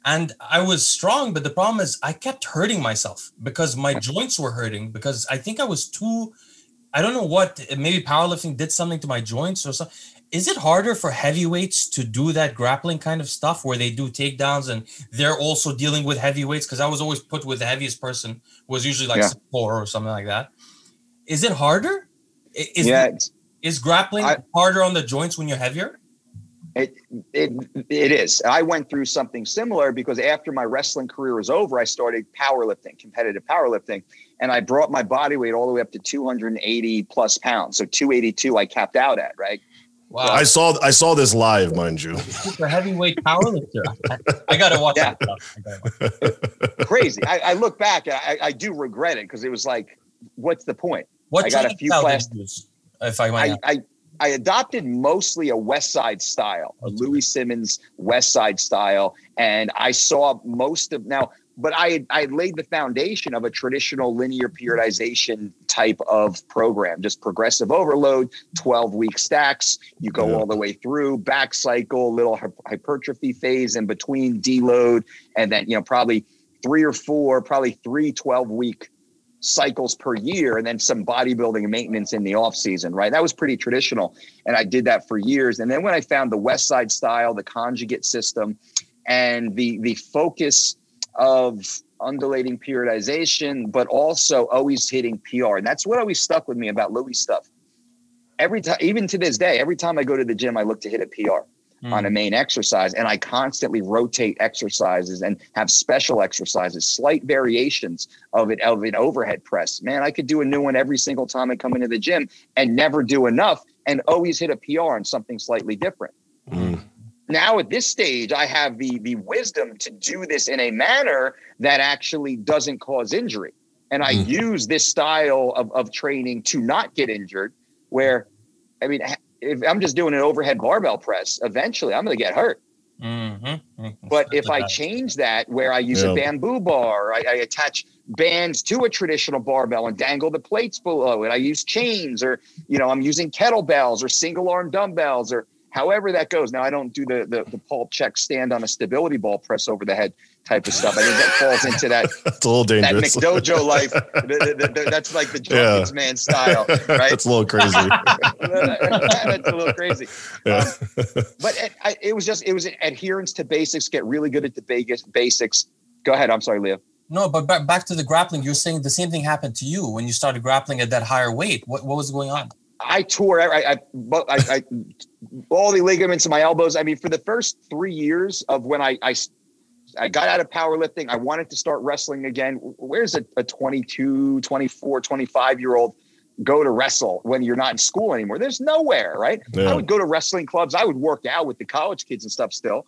and I was strong. But the problem is I kept hurting myself because my joints were hurting, because I think I was I don't know what, maybe powerlifting did something to my joints or something. Is it harder for heavyweights to do that grappling kind of stuff where they do takedowns and they're also dealing with heavyweights? Because I was always put with the heaviest person, was usually like 4 or something like that. Is it harder? Is grappling harder on the joints when you're heavier? It is. I went through something similar because after my wrestling career was over, I started powerlifting, competitive powerlifting, and I brought my body weight all the way up to 280 plus pounds. So 282 I capped out at, right? Wow. I saw this live, mind you. Super heavyweight powerlifter. I gotta watch that stuff. Crazy. I look back, I do regret it because it was like, what's the point? I got a few classes. If I might. I adopted mostly a West Side style, a Louie Simmons West Side style, and I saw but I laid the foundation of a traditional linear periodization type of program, just progressive overload, 12-week stacks. You go all the way through, back cycle, little hypertrophy phase in between, deload, and then, probably 3 or 4, probably 3 12-week cycles per year, and then some bodybuilding and maintenance in the off season, right? That was pretty traditional. And I did that for years. And then when I found the West Side style, the conjugate system, and the focus of undulating periodization, but also always hitting PR. And that's what always stuck with me about Louie stuff. Every time, even to this day, every time I go to the gym, I look to hit a PR on a main exercise, and I constantly rotate exercises and have special exercises, slight variations of an overhead press. Man, I could do a new one every single time I come into the gym and never do enough and always hit a PR on something slightly different. Now at this stage, I have the wisdom to do this in a manner that actually doesn't cause injury. And I use this style of training to not get injured, where, I mean, if I'm just doing an overhead barbell press, eventually I'm going to get hurt. But if I change that, where I use a bamboo bar, I attach bands to a traditional barbell and dangle the plates below it. I use chains, or, I'm using kettlebells or single arm dumbbells, or however that goes. Now, I don't do the Paul check stand on a stability ball press over the head type of stuff. I think that falls into that. It's a little dangerous. That McDojo life. That's like the drunkard's man style, right? That's a little crazy. That's a little crazy. But it was an adherence to basics. Get really good at the basics. Go ahead. I'm sorry, Leo. No, but back to the grappling. You're saying the same thing happened to you when you started grappling at that higher weight. What was going on? I tore all the ligaments in my elbows. I mean, for the first 3 years of when I got out of powerlifting, I wanted to start wrestling again. Where's a 22, 24, 25-year-old go to wrestle when you're not in school anymore? There's nowhere, right? I would go to wrestling clubs. I would work out with the college kids and stuff still,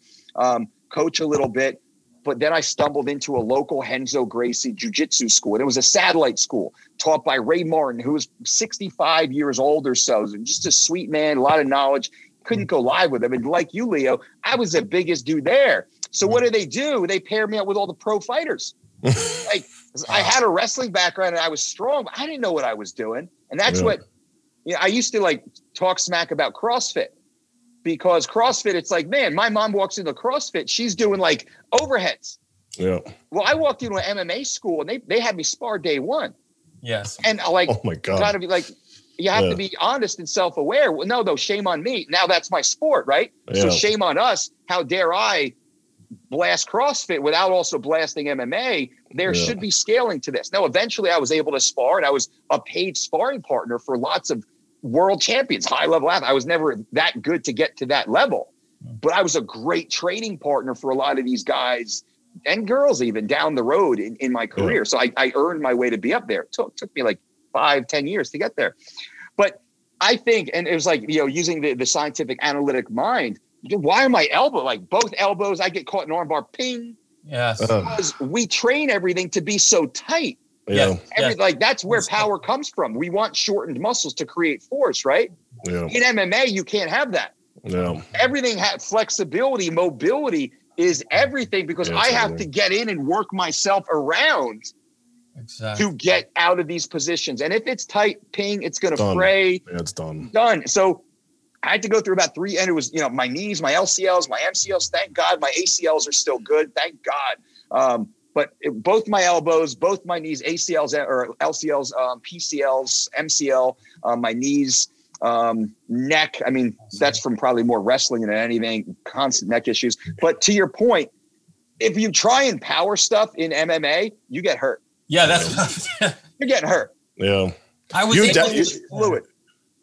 coach a little bit. But then I stumbled into a local Henzo Gracie jiu-jitsu school. And it was a satellite school taught by Ray Martin, who was 65 years old or so. Just a sweet man, a lot of knowledge. Couldn't go live with him. And like you, Leo, I was the biggest dude there. So what do? They pair me up with all the pro fighters. Like, I had a wrestling background and I was strong, but I didn't know what I was doing. And that's what, I used to like talk smack about CrossFit. Because CrossFit, it's like, man, my mom walks into CrossFit, she's doing like overheads. Yeah. Well, I walked into an MMA school and they had me spar day one. Yes. And like, oh my God, kind of be like, you have to be honest and self-aware. Well, no, shame on me. Now that's my sport, right? So shame on us. How dare I blast CrossFit without also blasting MMA, there should be scaling to this. Now, eventually I was able to spar, and I was a paid sparring partner for lots of world champions, high level athletes. I was never that good to get to that level, but I was a great training partner for a lot of these guys and girls even down the road in my career. So I earned my way to be up there. It took me like 5-10 years to get there. But I think, and it was like, using the scientific analytic mind, why am my elbow, like both elbows, I get caught in armbar, ping. Yes. Because we train everything to be so tight. Yeah. Like that's where power comes from. We want shortened muscles to create force, right? Yeah. In MMA, you can't have that. Yeah. Everything has flexibility, mobility is everything, because I have to get in and work myself around to get out of these positions. And if it's tight, ping, it's going to fray. Yeah, it's done. So I had to go through about 3, and it was, my knees, my LCLs, my MCLs. Thank God my ACLs are still good. Thank God. But both my elbows, both my knees, ACLs or LCLs, PCLs, MCL, my knees, neck. I mean, that's from probably more wrestling than anything, constant neck issues. But to your point, if you try and power stuff in MMA, you get hurt. Yeah, that's you're getting hurt. Yeah. I was fluid.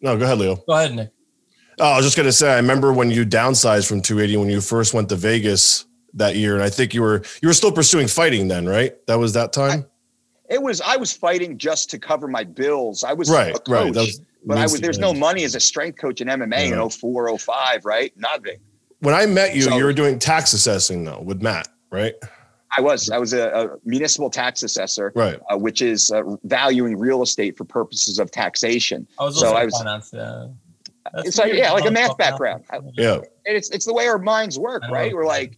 No, go ahead, Leo. Go ahead, Nick. Oh, I was just going to say, I remember when you downsized from 280 when you first went to Vegas that year, and I think you were still pursuing fighting then, right? That was that time? I was fighting just to cover my bills. I was a coach, but there's no money as a strength coach in MMA in 04, 05, right? Nothing. When I met you, you were doing tax assessing though with Matt, right? I was a municipal tax assessor, right? Which is valuing real estate for purposes of taxation. I was finance, It's like a math background. Yeah. It's the way our minds work, right? We're like,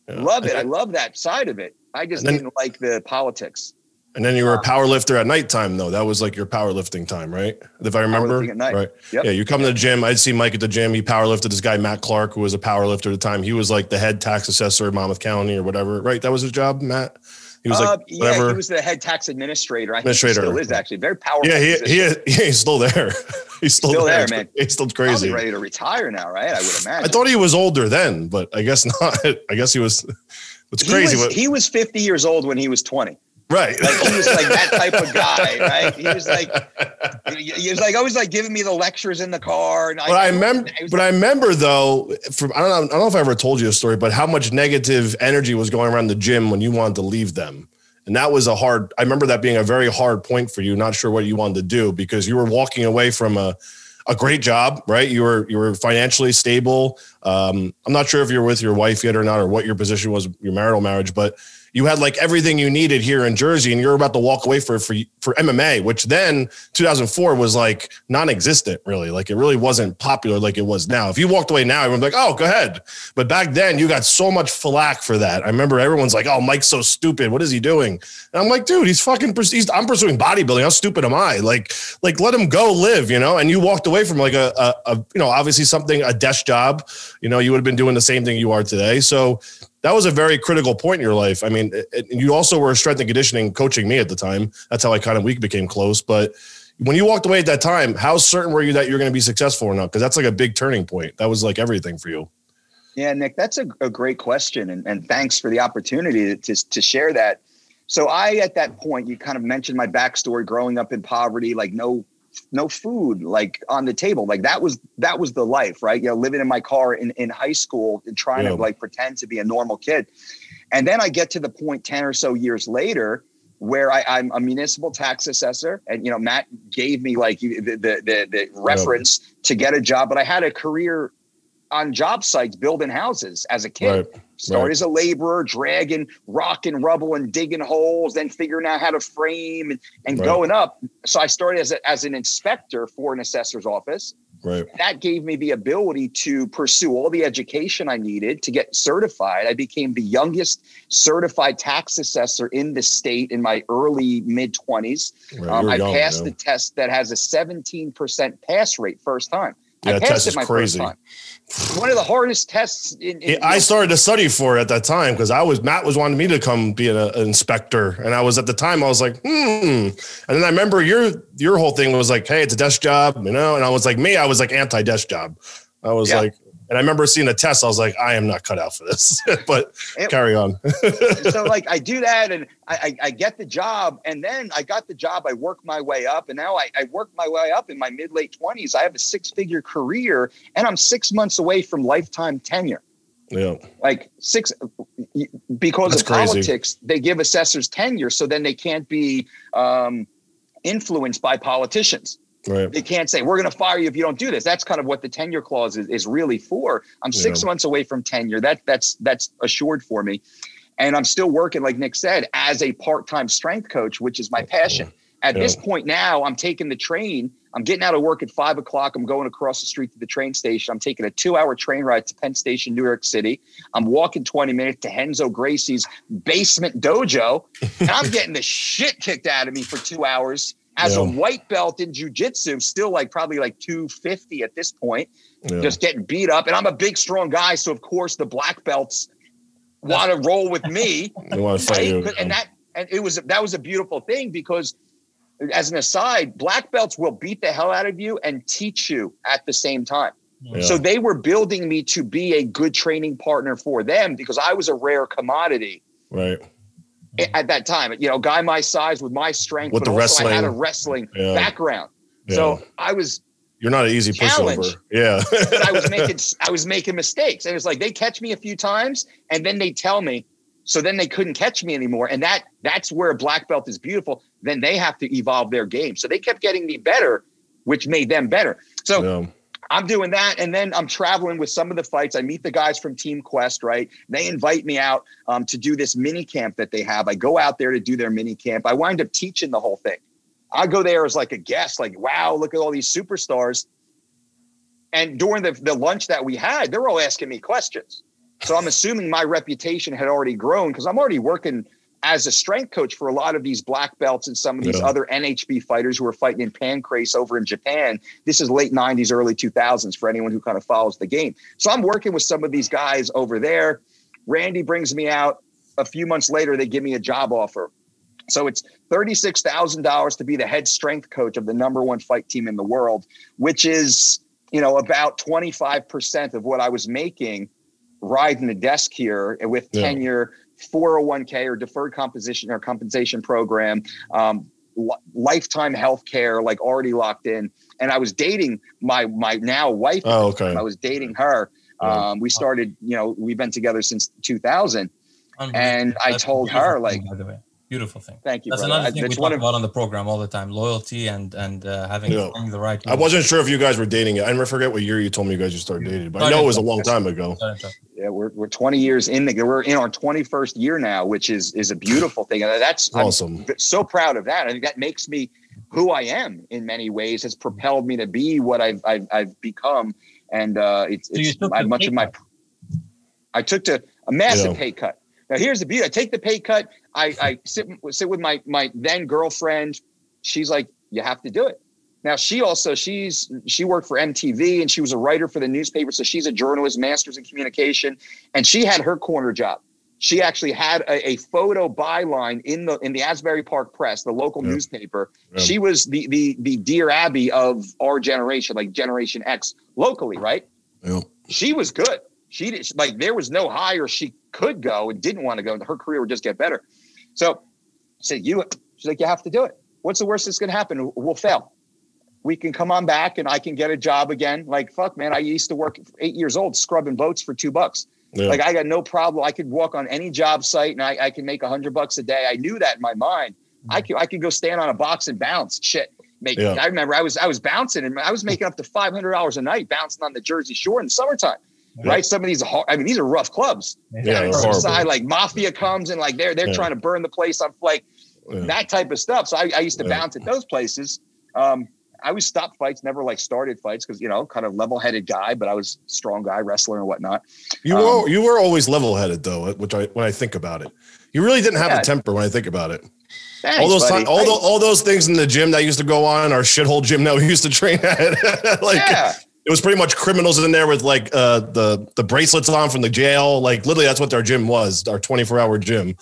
love it. I love that side of it. I just didn't like the politics. And then you were a power lifter at nighttime, though. That was like your powerlifting time, right? If I remember. At night. Right. Yep. Yeah, you come to the gym. I'd see Mike at the gym. He powerlifted. This guy, Matt Clark, who was a powerlifter at the time. He was like the head tax assessor at Monmouth County or whatever, right? That was his job, Matt? He was like, whatever. He was the head tax administrator. I think he still is, actually. Very powerful. Yeah, he's still there. He's still there, man. He's still crazy. Probably ready to retire now, right? I would imagine. I thought he was older then, but I guess not. I guess he was. It's crazy. He was 50 years old when he was 20. Right. Like he was like that type of guy, right? He was like always like giving me the lectures in the car. And I remember though, I don't know if I ever told you a story, but how much negative energy was going around the gym when you wanted to leave them. And that was I remember that being a very hard point for you, not sure what you wanted to do, because you were walking away from a great job, right? You were financially stable. I'm not sure if you're with your wife yet or not, or what your position was, your marital marriage, but you had like everything you needed here in Jersey, and you're about to walk away for MMA, which then 2004 was like non-existent, really. Like it really wasn't popular like it was now. If you walked away now, everyone's like, oh, go ahead. But back then you got so much flack for that. I remember everyone's like, oh, Mike's so stupid. What is he doing? And I'm like, dude, I'm pursuing bodybuilding. How stupid am I? Like let him go live, And you walked away from like obviously a desk job, you would have been doing the same thing you are today. So that was a very critical point in your life. I mean, you also were strength and conditioning coaching me at the time. That's how we became close. But when you walked away at that time, how certain were you that you're going to be successful or not? Because that's like a big turning point. That was like everything for you. Yeah, Nick, that's a great question. And thanks for the opportunity to share that. So at that point, you kind of mentioned my backstory, growing up in poverty, like no food like on the table. Like that was the life, right? Living in my car in high school and trying to like pretend to be a normal kid. And then I get to the point 10 or so years later where I'm a municipal tax assessor, and Matt gave me like the reference to get a job, but I had a career on job sites building houses as a kid. Right. Started as a laborer, dragging rock and rubble and digging holes, then figuring out how to frame and going up. So I started as an inspector for an assessor's office. Right. That gave me the ability to pursue all the education I needed to get certified. I became the youngest certified tax assessor in the state in my early mid-20s. Right. I passed the test that has a 17% pass rate first time. Yeah, I passed it my crazy. first time. One of the hardest tests. I started to study for it at that time because Matt was wanting me to come be an inspector, and I was at the time I was like, And then I remember your whole thing was like, hey, it's a desk job, and I was like I was like anti-desk job. I was like, And I remember seeing a test. I was like, I am not cut out for this, but carry on. So like I do that and I get the job, and then I got the job. I work my way up, and now I work my way up in my mid-late 20s. I have a 6-figure career, and I'm 6 months away from lifetime tenure. Yeah. Like because That's of crazy. politics, they give assessors tenure, so then they can't be influenced by politicians. Right. They can't say, we're going to fire you if you don't do this. That's kind of what the tenure clause is really for. I'm 6 months away from tenure. That's assured for me. And I'm still working, like Nick said, as a part-time strength coach, which is my passion. At this point now, I'm taking the train. I'm getting out of work at 5 o'clock. I'm going across the street to the train station. I'm taking a 2-hour train ride to Penn Station, New York City. I'm walking 20 minutes to Henzo Gracie's basement dojo. And I'm getting the shit kicked out of me for 2 hours. As a white belt in jiu-jitsu, still probably 250 at this point, just getting beat up. And I'm a big, strong guy. So, of course, the black belts want to roll with me. They want to fight you. And that was a beautiful thing, because as an aside, black belts will beat the hell out of you and teach you at the same time. Yeah. So they were building me to be a good training partner for them, because I was a rare commodity. Right. At that time, guy my size with my strength, with but the also wrestling. I had a wrestling background. Yeah. So I was You're not an easy pushover. Yeah. But I was making mistakes. And it's like they catch me a few times and then they tell me, so then they couldn't catch me anymore. And that's where a black belt is beautiful. Then they have to evolve their game. So they kept getting me better, which made them better. So I'm doing that, and then I'm traveling with some of the fights. I meet the guys from Team Quest, right? They invite me out to do this mini camp that they have. I go out there to do their mini camp. I wind up teaching the whole thing. I go there as like a guest, like, wow, look at all these superstars. And during the lunch that we had, they're all asking me questions. So I'm assuming my reputation had already grown, because I'm already working as a strength coach for a lot of these black belts and some of these other NHB fighters who are fighting in Pancrase over in Japan. This is late 90s, early 2000s for anyone who kind of follows the game. So I'm working with some of these guys over there. Randy brings me out. A few months later, they give me a job offer. So it's $36,000 to be the head strength coach of the #1 fight team in the world, which is, about 25% of what I was making riding the desk here with tenure, 401k or deferred compensation program, lifetime health care, already locked in. And I was dating my now wife. Oh, okay. I was dating her. We started, we've been together since 2000. And I told her, by the way, beautiful thing. Thank you. That's brother. another thing we talk about on the program all the time: loyalty and having the right. I wasn't sure if you guys were dating. I never forget what year you told me you guys just started dating, but I know it was a long time ago. Yeah, we're 20 years in. We're in our 21st year now, which is a beautiful thing. And that's awesome. I'm so proud of that. I think that makes me who I am in many ways. Has propelled me to be what I've become. And I took a massive pay cut. Now here's the beauty. I take the pay cut. I sit with my then girlfriend. She's like, you have to do it. Now she worked for MTV and she was a writer for the newspaper. So she's a journalist, master's in communication, and she had her corner job. She actually had a photo byline in the Asbury Park Press, the local newspaper. Yeah. She was the Dear Abby of our generation, like Generation X locally, right? Yeah. She was good. She did, there was no higher she could go and didn't want to go. Her career would just get better. So I said, she's like, you have to do it. What's the worst that's going to happen? We'll fail. We can come on back and I can get a job again. Like, fuck, man, I used to work 8 years old scrubbing boats for $2. Yeah. I got no problem. I could walk on any job site and I can make $100 a day. I knew that in my mind. I could go stand on a box and bounce. Shit. I remember I was bouncing and I was making up to $500 a night bouncing on the Jersey Shore in the summertime. Yeah. Right. Some of these these are rough clubs. Yeah. From the side, mafia comes and they're trying to burn the place up, that type of stuff. So I used to bounce at those places. I always stopped fights, never started fights because, kind of level-headed guy, but I was a strong guy, wrestler and whatnot. You were always level-headed though, when I think about it. You really didn't have a temper when I think about it. Thanks, all those all those things in the gym that used to go on, our shithole gym that we used to train at. It was pretty much criminals in there with the bracelets on from the jail. Literally that's what our gym was, our 24-hour gym.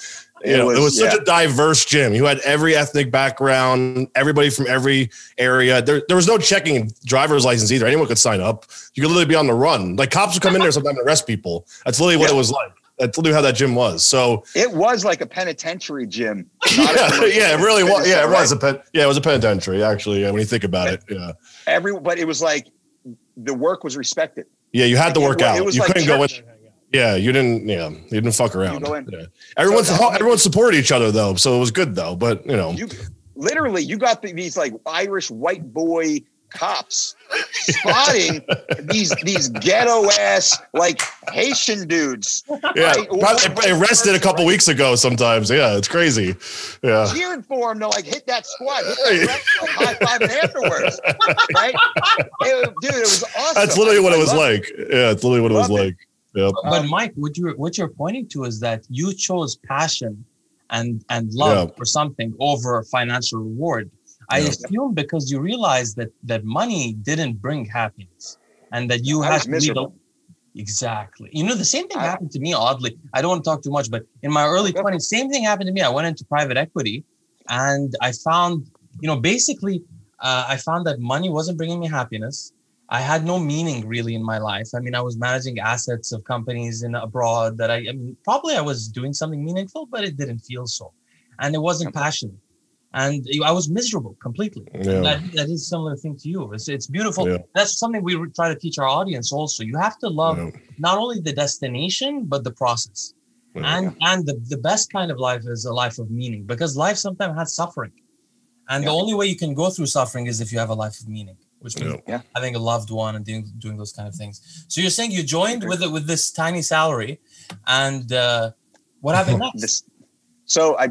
It was such a diverse gym. You had every ethnic background, everybody from every area. There was no checking driver's license either. Anyone could sign up. You could literally be on the run. Like cops would come in there sometimes and arrest people. That's literally what it was like. That's literally how that gym was. So it was like a penitentiary gym. It really was. Yeah, it was it was a penitentiary actually. When you think about it, but it was like the work was respected. Yeah, you had to work out. You like couldn't go in. Yeah, you didn't fuck around. Everyone supported each other though, so it was good though. But you got these like Irish white boy cops spotting these ghetto ass like Haitian dudes. Yeah, right? Arrested a couple weeks ago. Sometimes, yeah, it's crazy. Yeah, cheering for him to like hit that squat, like, high fiving afterwards. Right, dude, it was awesome. That's literally what it was like. Yeah, it's literally what it was like. Yep. But Mike, what you're pointing to is that you chose passion and love for something over financial reward. I assume because you realized that money didn't bring happiness, and that you had to lead exactly. The same thing happened to me. Oddly, I don't want to talk too much, but in my early 20s, same thing happened to me. I went into private equity, and I found, I found that money wasn't bringing me happiness. I had no meaning really in my life. I mean, I was managing assets of companies abroad that I probably I was doing something meaningful, but it didn't feel so. And it wasn't passionate. And I was miserable completely. Yeah. That is a similar thing to you. It's beautiful. Yeah. That's something we try to teach our audience also. You have to love not only the destination, but the process. Yeah. And the best kind of life is a life of meaning, because life sometimes has suffering. And the only way you can go through suffering is if you have a life of meaning, which means having a loved one and doing those kind of things. So you're saying you joined with this tiny salary, and what happened next? So I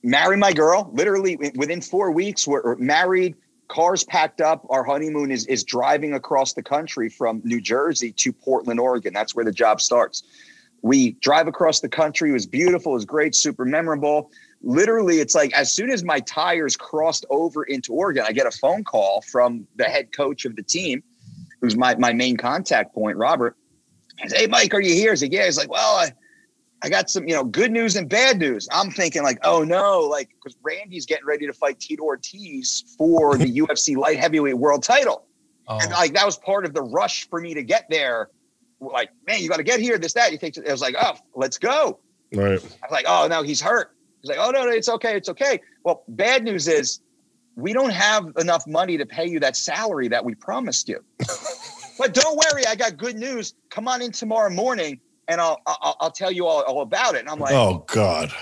married my girl. Literally within 4 weeks, we're married, cars packed up. Our honeymoon is driving across the country from New Jersey to Portland, Oregon. That's where the job starts. We drive across the country. It was beautiful. It was great, super memorable. Literally, it's like as soon as my tires crossed over into Oregon, I get a phone call from the head coach of the team, who's my main contact point, Robert. He says, "Hey, Mike, are you here?" He's like, "Yeah." He's like, "Well, I got some, good news and bad news." I'm thinking like, oh no, like, because Randy's getting ready to fight Tito Ortiz for the UFC light heavyweight world title. Oh. And like, that was part of the rush for me to get there. Like, man, you got to get here, this, that. It was like, oh, let's go. Right. I was like, oh no, he's hurt. He's like, oh no, it's okay. It's okay. Well, bad news is we don't have enough money to pay you that salary that we promised you. But don't worry, I got good news. Come on in tomorrow morning, and I'll tell you all about it. And I'm like, oh God,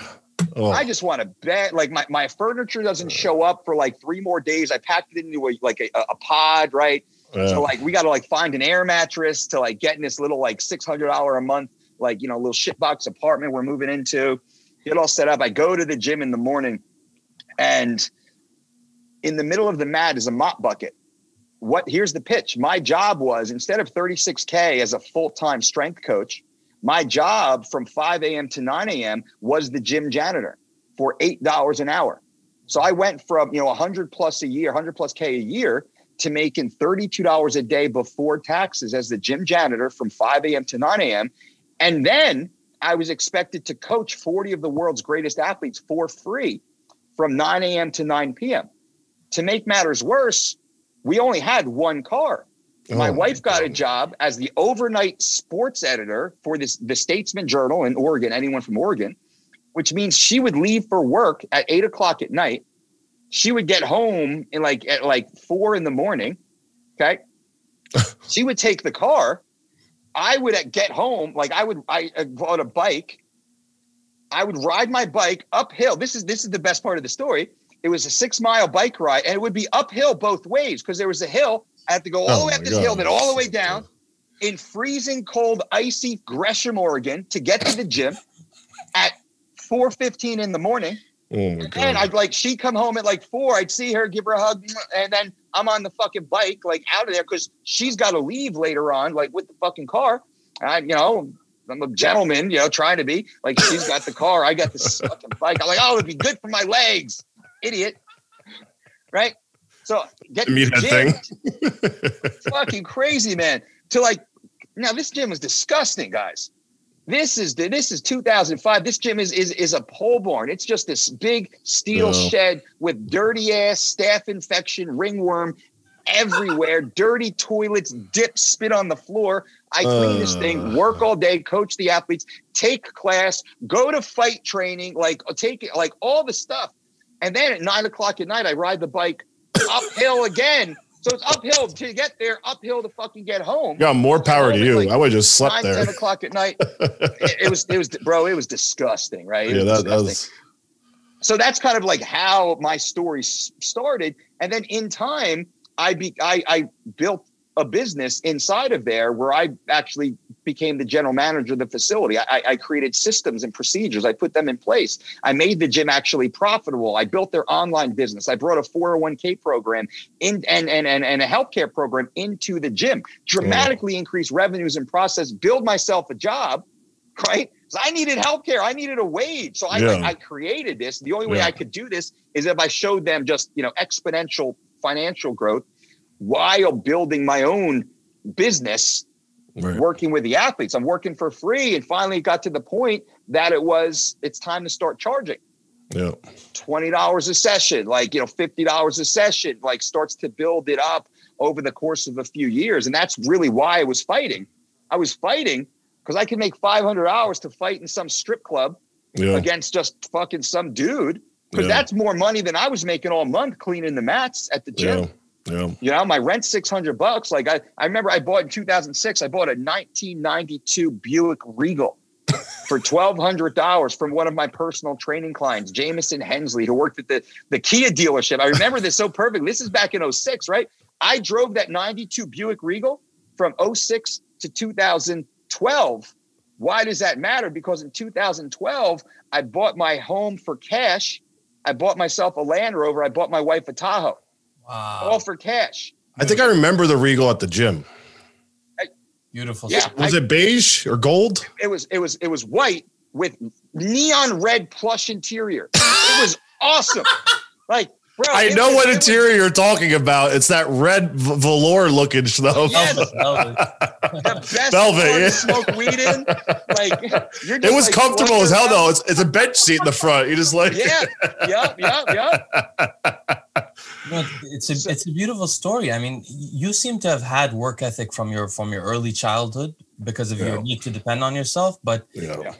I just want to bet. Like my furniture doesn't show up for like 3 more days. I packed it into a pod, right? Yeah. So like we got to like find an air mattress to like get in this little like $600 a month little shitbox apartment we're moving into. Get all set up. I go to the gym in the morning, and in the middle of the mat is a mop bucket. Here's the pitch. My job was, instead of $36K as a full-time strength coach, my job from 5 a.m. to 9 a.m. was the gym janitor for $8 an hour. So I went from, 100 plus K a year to making $32 a day before taxes as the gym janitor from 5 a.m. to 9 a.m. And then I was expected to coach 40 of the world's greatest athletes for free from 9 a.m. to 9 p.m. To make matters worse, we only had one car. My wife got a job as the overnight sports editor for the Statesman Journal in Oregon, anyone from Oregon, which means she would leave for work at 8 o'clock at night. She would get home at 4 in the morning. Okay. She would take the car. I would get home. I bought a bike. I would ride my bike uphill. This is the best part of the story. It was a 6-mile bike ride, and it would be uphill both ways because there was a hill. I had to go all the way up this hill, then all the way down in freezing cold, icy Gresham, Oregon, to get to the gym at 4:15 in the morning. And she'd come home at 4. I'd see her, give her a hug, and then I'm on the fucking bike, out of there because she's got to leave later on, with the fucking car. I'm a gentleman, trying to be. She's got the car, I got this fucking bike. I'm like, oh, it'd be good for my legs, idiot. Right? So get the gym. It's fucking crazy, man. Now this gym was disgusting, guys. This is 2005. This gym is a pole barn. It's just this big steel shed with dirty ass, staph infection, ringworm everywhere, dirty toilets, dip, spit on the floor. I clean this thing, work all day, coach the athletes, take class, go to fight training, like take it, like all the stuff. And then at 9 o'clock at night, I ride the bike uphill again. So it's uphill to get there, uphill to fucking get home. Yeah, more power to you. Like, I would have just slept 9, there. 10 o'clock at night. It was, bro, it was disgusting, right? That was. So that's kind of like how my story started. And then in time, I built a business inside of there where I actually became the general manager of the facility. I created systems and procedures. I put them in place. I made the gym actually profitable. I built their online business. I brought a 401k program and a healthcare program into the gym, dramatically increased revenues and process, build myself a job, right? So I needed healthcare. I needed a wage. So I created this. The only way I could do this is if I showed them just, exponential financial growth while building my own business, working with the athletes. I'm working for free. And finally it got to the point that it's time to start charging. Yeah. $20 a session, like, $50 a session, like starts to build it up over the course of a few years. And that's really why I was fighting. I was fighting because I could make $500 to fight in some strip club against just fucking some dude. Because that's more money than I was making all month cleaning the mats at the gym. Yeah. My rent's $600. Like I remember I bought in 2006, I bought a 1992 Buick Regal for $1,200 from one of my personal training clients, Jameson Hensley, who worked at the Kia dealership. I remember this so perfectly. This is back in 06, right? I drove that 92 Buick Regal from 06 to 2012. Why does that matter? Because in 2012, I bought my home for cash. I bought myself a Land Rover. I bought my wife a Tahoe. Wow. All for cash. I think I remember the Regal at the gym. Beautiful. Yeah. Was it beige or gold? It was white with neon red plush interior. It was awesome. Like, bro, I know what interior you're talking about. It's that red velour looking stuff. Yes. The best velvet, to smoke weed in. Like, it was comfortable as hell though. It's a bench seat in the front. You just like yeah. No, it's a beautiful story. I mean, you seem to have had work ethic from your early childhood because of your need to depend on yourself. But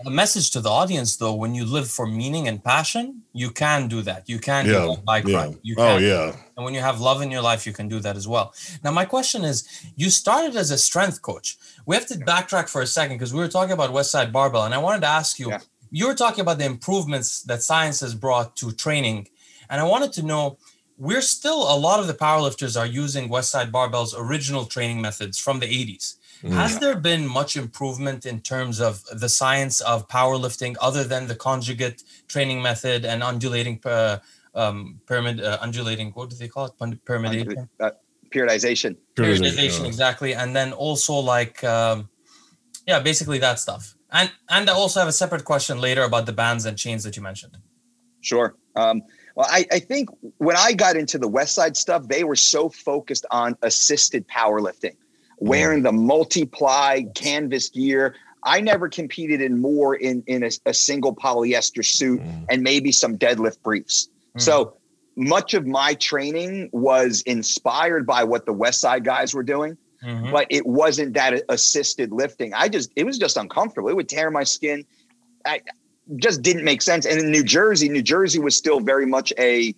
a message to the audience, though, when you live for meaning and passion, you can do that. You can do that by crime. You can. And when you have love in your life, you can do that as well. Now, my question is, you started as a strength coach. We have to backtrack for a second because we were talking about Westside Barbell, and I wanted to ask you, you were talking about the improvements that science has brought to training, and I wanted to know, a lot of the powerlifters are using Westside Barbell's original training methods from the 80s. Has there been much improvement in terms of the science of powerlifting other than the conjugate training method and undulating undulating, what do they call it? Pyramidation? Periodization. Periodization, exactly. And then also like, basically that stuff. And I also have a separate question later about the bands and chains that you mentioned. Sure. Well, I think when I got into the Westside stuff, they were so focused on assisted powerlifting, wearing the multiply canvas gear. I never competed in more in a single polyester suit and maybe some deadlift briefs. So much of my training was inspired by what the Westside guys were doing, but it wasn't that assisted lifting. It was just uncomfortable. It would tear my skin. Just didn't make sense. And in New Jersey was still very much a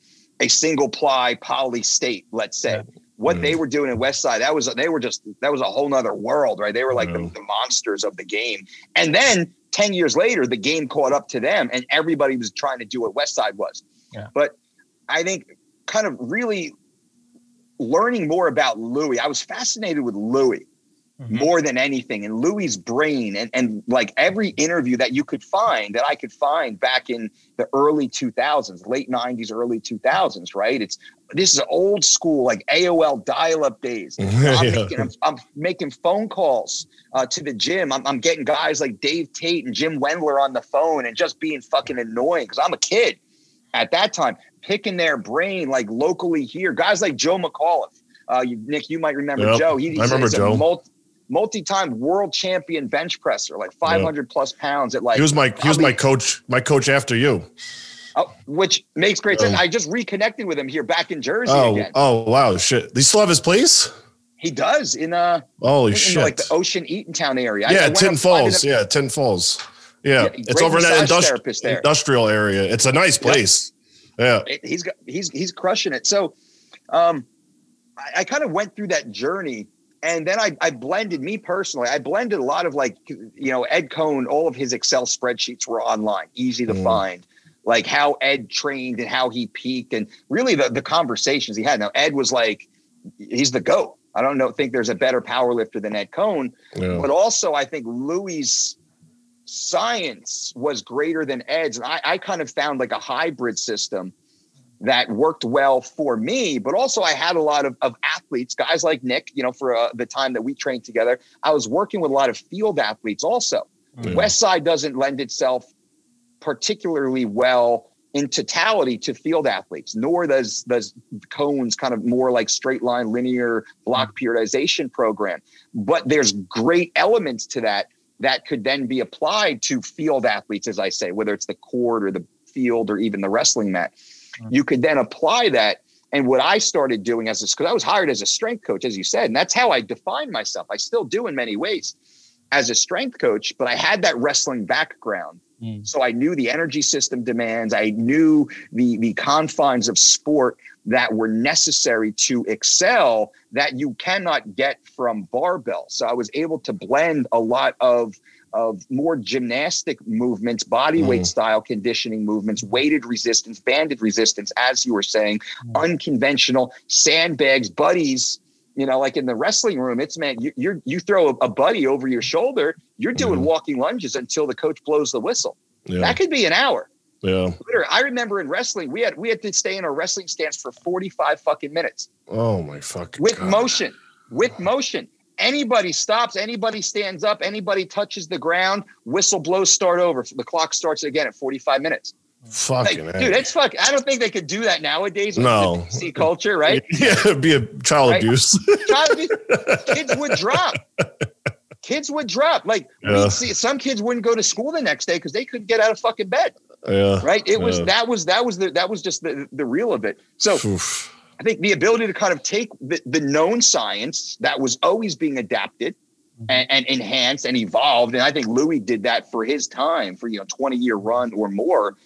single ply poly state, let's say. What they were doing in Westside, that was a whole nother world, right? They were like the monsters of the game. And then 10 years later, the game caught up to them and everybody was trying to do what Westside was. Yeah. But I think kind of really learning more about Louie, I was fascinated with Louie. More than anything, and Louie's brain and like every interview that I could find back in the early 2000s, late 90s, early 2000s, right? This is old school, like AOL dial-up days. I'm making phone calls to the gym. I'm getting guys like Dave Tate and Jim Wendler on the phone and just being fucking annoying because I'm a kid at that time, picking their brain like locally here. Guys like Joe McAuliffe. Nick, you might remember Joe. I remember Joe. multi-time world champion bench presser, like 500 plus pounds at like. He was my coach after you. Oh, which makes great sense. I just reconnected with him here back in Jersey again. Oh, wow. Shit. Do you still have his place? He does in holy shit. Like the Ocean Eatontown area. Yeah, Tin Falls. Yeah, Tin Falls. Yeah. It's over in that industrial area. It's a nice place. Yep. Yeah. He's crushing it. So I kind of went through that journey, and then I blended, me personally, I blended a lot of like, Ed Cohn, all of his Excel spreadsheets were online, easy to find, like how Ed trained and how he peaked, and really the conversations he had. Now, Ed was like, he's the GOAT. I don't think there's a better power lifter than Ed Cohn, but also I think Louie's science was greater than Ed's. And I kind of found like a hybrid system that worked well for me, but also I had a lot of athletes, guys like Nick, for the time that we trained together. I was working with a lot of field athletes also. West Side doesn't lend itself particularly well in totality to field athletes, nor does Cohn's kind of more like straight line linear block periodization program. But there's great elements to that could then be applied to field athletes, as I say, whether it's the court or the field or even the wrestling mat. You could then apply that. And what I started doing because I was hired as a strength coach, as you said, and that's how I defined myself. I still do in many ways as a strength coach, but I had that wrestling background. So I knew the energy system demands. I knew the confines of sport that were necessary to excel that you cannot get from barbell. So I was able to blend a lot of more gymnastic movements, body weight style conditioning movements, weighted resistance, banded resistance, as you were saying, unconventional sandbags, buddies. Like in the wrestling room, it's, man, you throw a buddy over your shoulder, you're doing walking lunges until the coach blows the whistle. That could be an hour. Yeah. Literally, I remember in wrestling, we had to stay in a wrestling stance for 45 fucking minutes. Oh my fucking with God. motion. Anybody stops, anybody stands up, anybody touches the ground, whistle blows, start over. The clock starts again at 45 minutes. Fucking dude, it's fucking. I don't think they could do that nowadays with the PC culture, right? Yeah, it'd be a child abuse. Child abuse. Kids would drop. Like we'd see some kids wouldn't go to school the next day because they couldn't get out of fucking bed. Yeah. Right. That was just the real of it. So I think the ability to kind of take the known science that was always being adapted and enhanced and evolved. And I think Louie did that for his time for 20-year run or more.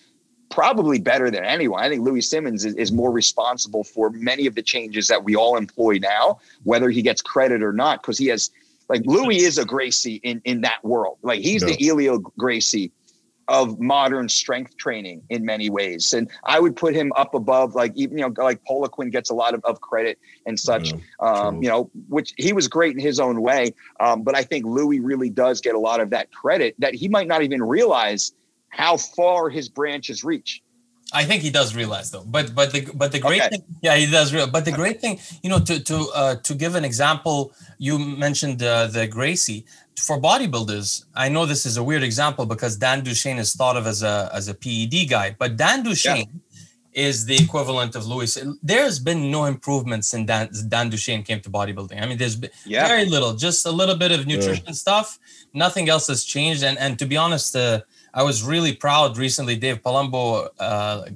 Probably better than anyone. I think Louie Simmons is more responsible for many of the changes that we all employ now, whether he gets credit or not, because he has, like, Louie is a Gracie in that world. Like, he's the Elio Gracie of modern strength training in many ways. And I would put him up above, like, even, like Poliquin gets a lot of credit and such, which he was great in his own way. But I think Louie really does get a lot of that credit that he might not even realize how far his branches reach. I think he does realize though, but the great thing, he does realize. But the great thing, to give an example, you mentioned the Gracie for bodybuilders. I know this is a weird example because Dan Duchesne is thought of as a PED guy, but Dan Duchesne is the equivalent of Louie. There's been no improvement since Dan Duchesne came to bodybuilding. I mean, there's been very little, just a little bit of nutrition stuff. Nothing else has changed. And to be honest, I was really proud recently. Dave Palumbo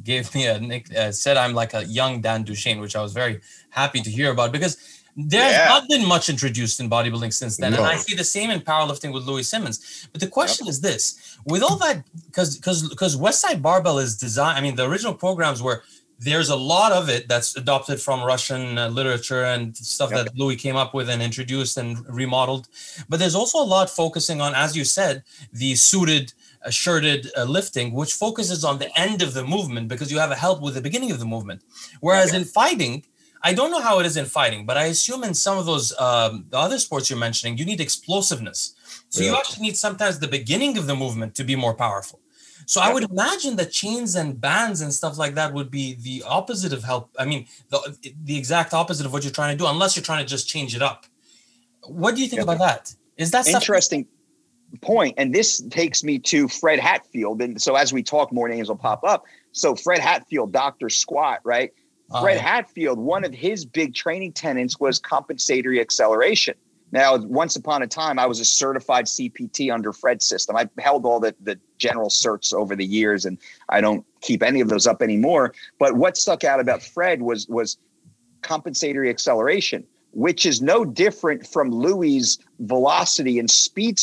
gave me said I'm like a young Dan Duchesne, which I was very happy to hear about because there's not been much introduced in bodybuilding since then. And I see the same in powerlifting with Louie Simmons. But the question is this, with all that, because Westside Barbell is designed, I mean, the original programs were, there's a lot of it that's adopted from Russian literature and stuff that Louie came up with and introduced and remodeled. But there's also a lot focusing on, as you said, the suited, shirted lifting, which focuses on the end of the movement because you have a help with the beginning of the movement. Whereas in fighting, I don't know how it is in fighting, but I assume in some of those the other sports you're mentioning, you need explosiveness. So you actually need sometimes the beginning of the movement to be more powerful. So I would imagine that chains and bands and stuff like that would be the opposite of help. I mean, the exact opposite of what you're trying to do, unless you're trying to just change it up. What do you think about that? Is that interesting point? And this takes me to Fred Hatfield. And so as we talk, more names will pop up. So Fred Hatfield, Dr. Squat, right? Fred Hatfield, one of his big training tenets was compensatory acceleration. Now, once upon a time, I was a certified CPT under Fred's system. I held all the general certs over the years, and I don't keep any of those up anymore. But what stuck out about Fred was compensatory acceleration, which is no different from Louie's velocity and speed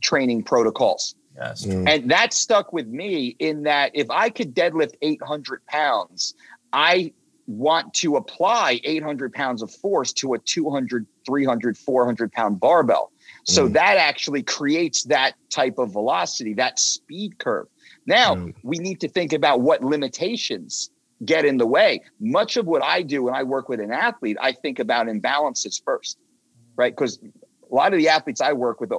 training protocols. Yes. And that stuck with me in that if I could deadlift 800 pounds, I want to apply 800 pounds of force to a 200, 300, 400 pound barbell. So that actually creates that type of velocity, that speed curve. Now we need to think about what limitations get in the way. Much of what I do when I work with an athlete, I think about imbalances first, right? Because a lot of the athletes I work with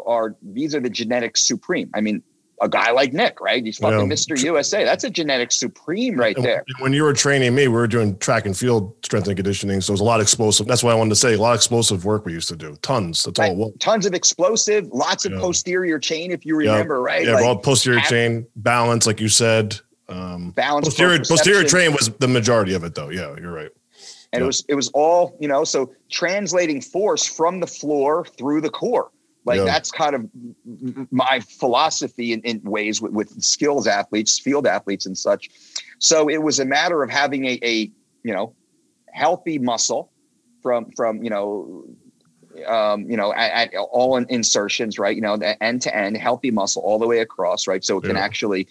these are the genetics supreme. I mean, a guy like Nick, right? He's fucking Mr. USA. That's a genetic supreme right there. When you were training me, we were doing track and field strength and conditioning. So it was a lot of explosive. That's what I wanted to say. A lot of explosive work we used to do. Tons. That's all it was. Tons of explosive, lots of posterior chain, if you remember, right? Yeah, all posterior chain, balance, like you said. Balance. Posterior chain was the majority of it, though. Yeah, you're right. And it was all, so translating force from the floor through the core. Like that's kind of my philosophy in ways with skills athletes, field athletes and such. So it was a matter of having a healthy muscle from at all insertions, right? End to end, healthy muscle all the way across, right? So it can actually,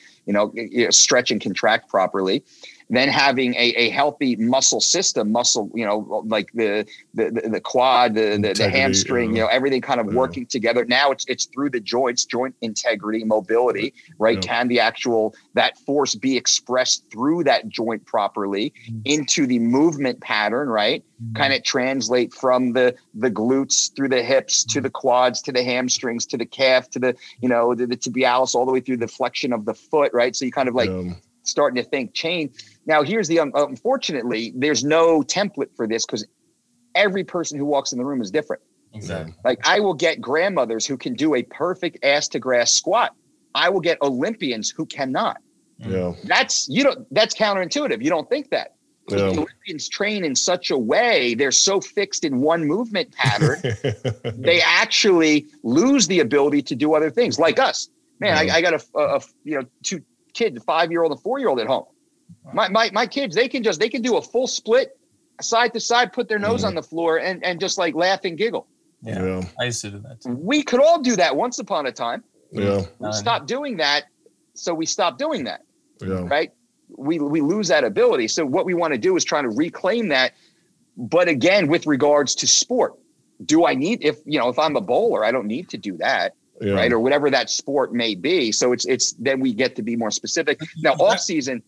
stretch and contract properly. Then having a healthy muscle system, like the quad, the hamstring, everything kind of working together. Now it's through the joints, joint integrity, mobility, right? Can that force be expressed through that joint properly into the movement pattern, right? Kind of translate from the glutes through the hips to the quads, to the hamstrings, to the calf, to the tibialis, all the way through the flexion of the foot, right? So you kind of like starting to think chain. Now, here's the unfortunately, there's no template for this because every person who walks in the room is different. Exactly. Like I will get grandmothers who can do a perfect ass to grass squat. I will get Olympians who cannot. Yeah. That's counterintuitive. You don't think that. The Olympians train in such a way, they're so fixed in one movement pattern, they actually lose the ability to do other things. Like us, man. I got two kids, a 5-year-old and a 4-year-old at home. My kids, they can do a full split side to side, put their nose on the floor and just like laugh and giggle. Yeah. I used to do that too. We could all do that once upon a time. Yeah. We stopped doing that. So we stopped doing that. Yeah. Right. We lose that ability. So what we want to do is try to reclaim that. But again, with regards to sport, do I need, if I'm a bowler, I don't need to do that. Yeah. Right. Or whatever that sport may be. So it's then we get to be more specific. Now, off season.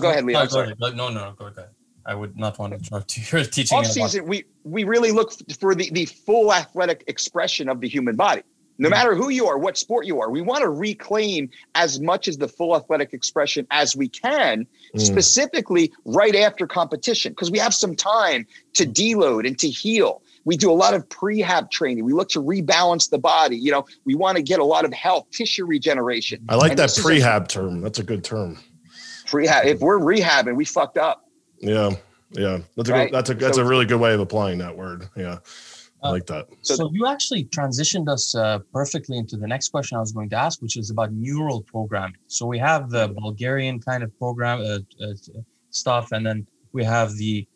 Go ahead, Leo. No, go ahead. I would not want to interrupt you. You're teaching. Off season, we really look for the full athletic expression of the human body. No matter who you are, what sport you are, we want to reclaim as much as the full athletic expression as we can, specifically right after competition, because we have some time to deload and to heal. We do a lot of prehab training. We look to rebalance the body. We want to get a lot of health, tissue regeneration. I like that prehab term. That's a good term. Prehab. If we're rehabbing, we fucked up. Yeah. That's a really good way of applying that word. Yeah. I like that. So you actually transitioned us perfectly into the next question I was going to ask, which is about neural programming. So we have the Bulgarian kind of program stuff, and then we have the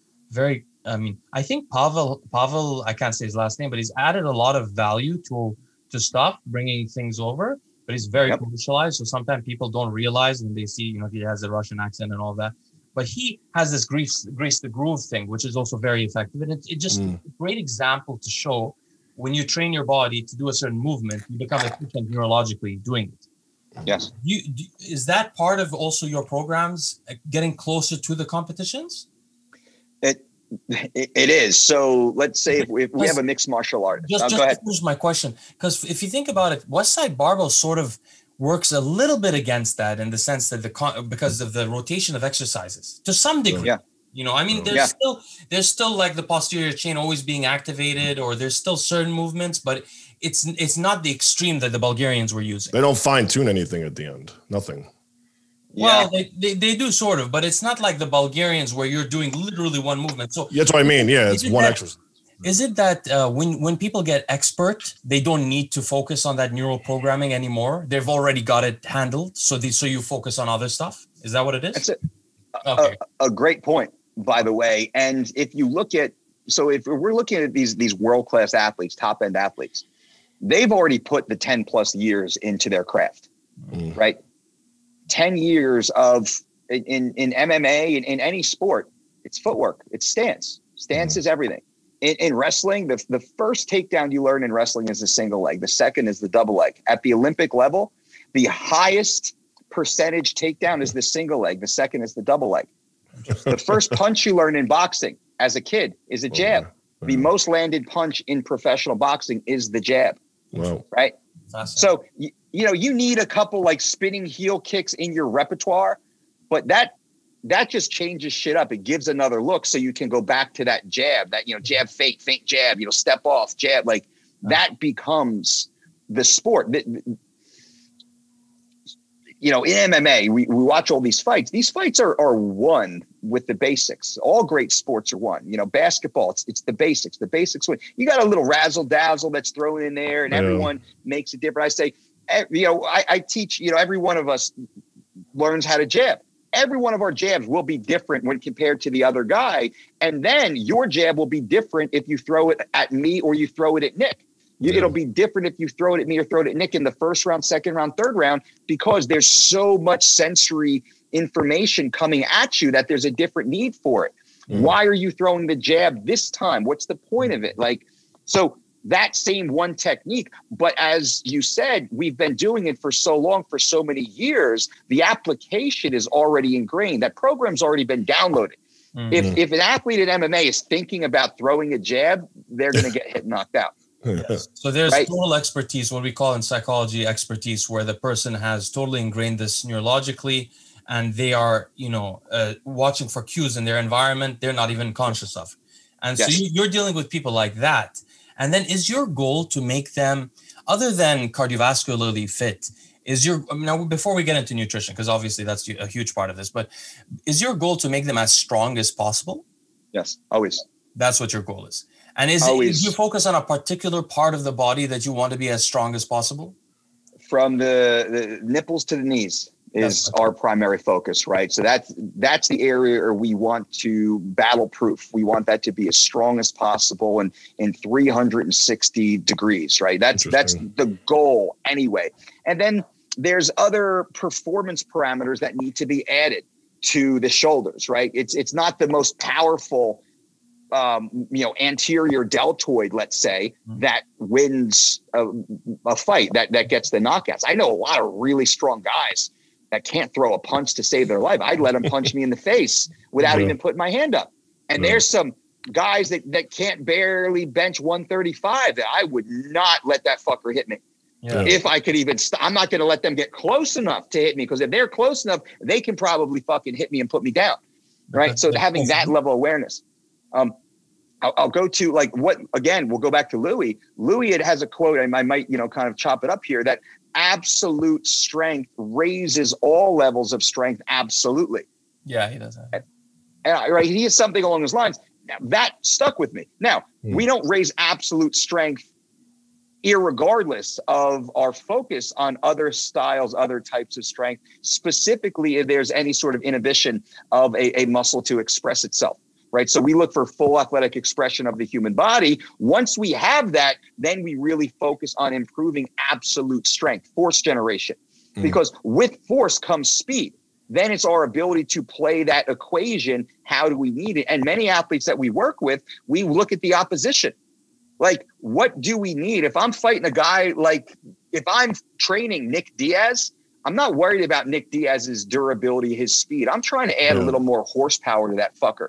I think Pavel, I can't say his last name, but he's added a lot of value to stuff, bringing things over, but he's very commercialized. So sometimes people don't realize when they see, he has a Russian accent and all that. But he has this Grace the Groove thing, which is also very effective. And it just a great example to show when you train your body to do a certain movement, you become efficient neurologically doing it. Yes. Is that part of also your programs, getting closer to the competitions? It is. So let's say if we have a mixed martial artist. Just go ahead. Here's my question. Because if you think about it, Westside Barbell sort of works a little bit against that in the sense that because of the rotation of exercises to some degree. Yeah. There's still like the posterior chain always being activated, or there's still certain movements, but it's not the extreme that the Bulgarians were using. They don't fine tune anything at the end. Nothing. Well, they do sort of, but it's not like the Bulgarians where you're doing literally one movement. So that's what I mean. Yeah, it's one exercise. Is it that when people get expert, they don't need to focus on that neural programming anymore? They've already got it handled. So you focus on other stuff. Is that what it is? That's it. Okay. A great point, by the way. And if you look at, so if we're looking at these world-class athletes, top-end athletes, they've already put the 10 plus years into their craft, right? 10 years of in MMA, in any sport, it's footwork, it's stance. Stance is everything. In wrestling, the first takedown you learn in wrestling is the single leg. The second is the double leg. At the Olympic level, the highest percentage takedown is the single leg. The second is the double leg. The first punch you learn in boxing as a kid is a jab. The most landed punch in professional boxing is the jab. Wow. Right? So, you need a couple like spinning heel kicks in your repertoire, but that just changes shit up. It gives another look so you can go back to that jab, jab, feint jab, step off, jab. Like that becomes the sport. In MMA, we watch all these fights. These fights are won with the basics. All great sports are won. Basketball, it's the basics. The basics win. You got a little razzle dazzle that's thrown in there, and everyone makes it different. I say, I teach. Every one of us learns how to jab. Every one of our jabs will be different when compared to the other guy, and then your jab will be different if you throw it at me or you throw it at Nick. It'll be different if you throw it at me or throw it at Nick in the first round, second round, third round, because there's so much sensory information coming at you that there's a different need for it. Why are you throwing the jab this time? What's the point of it? So that same one technique, but as you said, we've been doing it for so long, for so many years, the application is already ingrained. That program's already been downloaded. If an athlete in MMA is thinking about throwing a jab, they're going to get hit, knocked out. Yes. So there's total expertise, what we call in psychology expertise, where the person has totally ingrained this neurologically, and they are, watching for cues in their environment they're not even conscious of. And so you're dealing with people like that. And then is your goal to make them, other than cardiovascularly fit, now before we get into nutrition, because obviously that's a huge part of this, but is your goal to make them as strong as possible? Yes, always. That's what your goal is. And is you focus on a particular part of the body that you want to be as strong as possible? From the nipples to the knees is our primary focus, right? So that's the area where we want to battle proof. We want that to be as strong as possible and in 360 degrees, right? That's the goal anyway. And then there's other performance parameters that need to be added to the shoulders, right? It's not the most powerful anterior deltoid, let's say, that wins a fight, that gets the knockouts. I know a lot of really strong guys that can't throw a punch to save their life. I'd let them punch me in the face without even putting my hand up. And there's some guys that can't barely bench 135 that I would not let that fucker hit me. Yeah. If I could even I'm not going to let them get close enough to hit me, because if they're close enough, they can probably fucking hit me and put me down. Right. So having that level of awareness. I'll go to we'll go back to Louie. Louie, it has a quote, and I might, kind of chop it up here, that absolute strength raises all levels of strength. Absolutely. Yeah, he does that. And he has something along those lines. Now, that stuck with me. Now, we don't raise absolute strength irregardless of our focus on other styles, other types of strength, specifically if there's any sort of inhibition of a muscle to express itself. Right. So we look for full athletic expression of the human body. Once we have that, then we really focus on improving absolute strength, force generation, because with force comes speed. Then it's our ability to play that equation. How do we need it? And many athletes that we work with, we look at the opposition. Like, what do we need? If I'm fighting a guy, if I'm training Nick Diaz, I'm not worried about Nick Diaz's durability, his speed. I'm trying to add a little more horsepower to that fucker.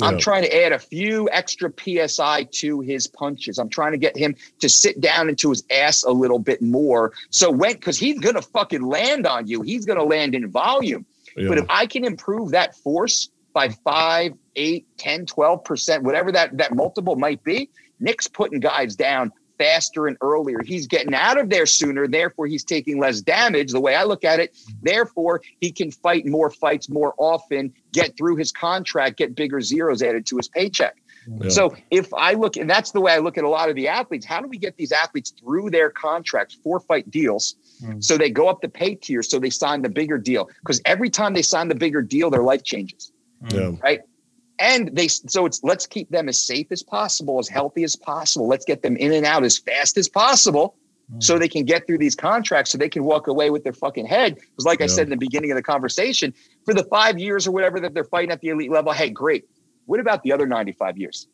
I'm trying to add a few extra PSI to his punches. I'm trying to get him to sit down into his ass a little bit more. So because he's going to fucking land on you, he's going to land in volume. Yeah. But if I can improve that force by 5, 8, 10, 12%, whatever that multiple might be, Nick's putting guys down faster and earlier. He's getting out of there sooner. Therefore, he's taking less damage. The way I look at it, therefore, he can fight more fights more often, get through his contract, get bigger zeros added to his paycheck. Yeah. So if I look, and that's the way I look at a lot of the athletes, how do we get these athletes through their contracts, 4-fight deals, so they go up the pay tier, so they sign the bigger deal? Because every time they sign the bigger deal, their life changes, right? And let's keep them as safe as possible, as healthy as possible. Let's get them in and out as fast as possible so they can get through these contracts, so they can walk away with their fucking head. Because like I said in the beginning of the conversation, for the 5 years or whatever that they're fighting at the elite level, hey, great. What about the other 95 years?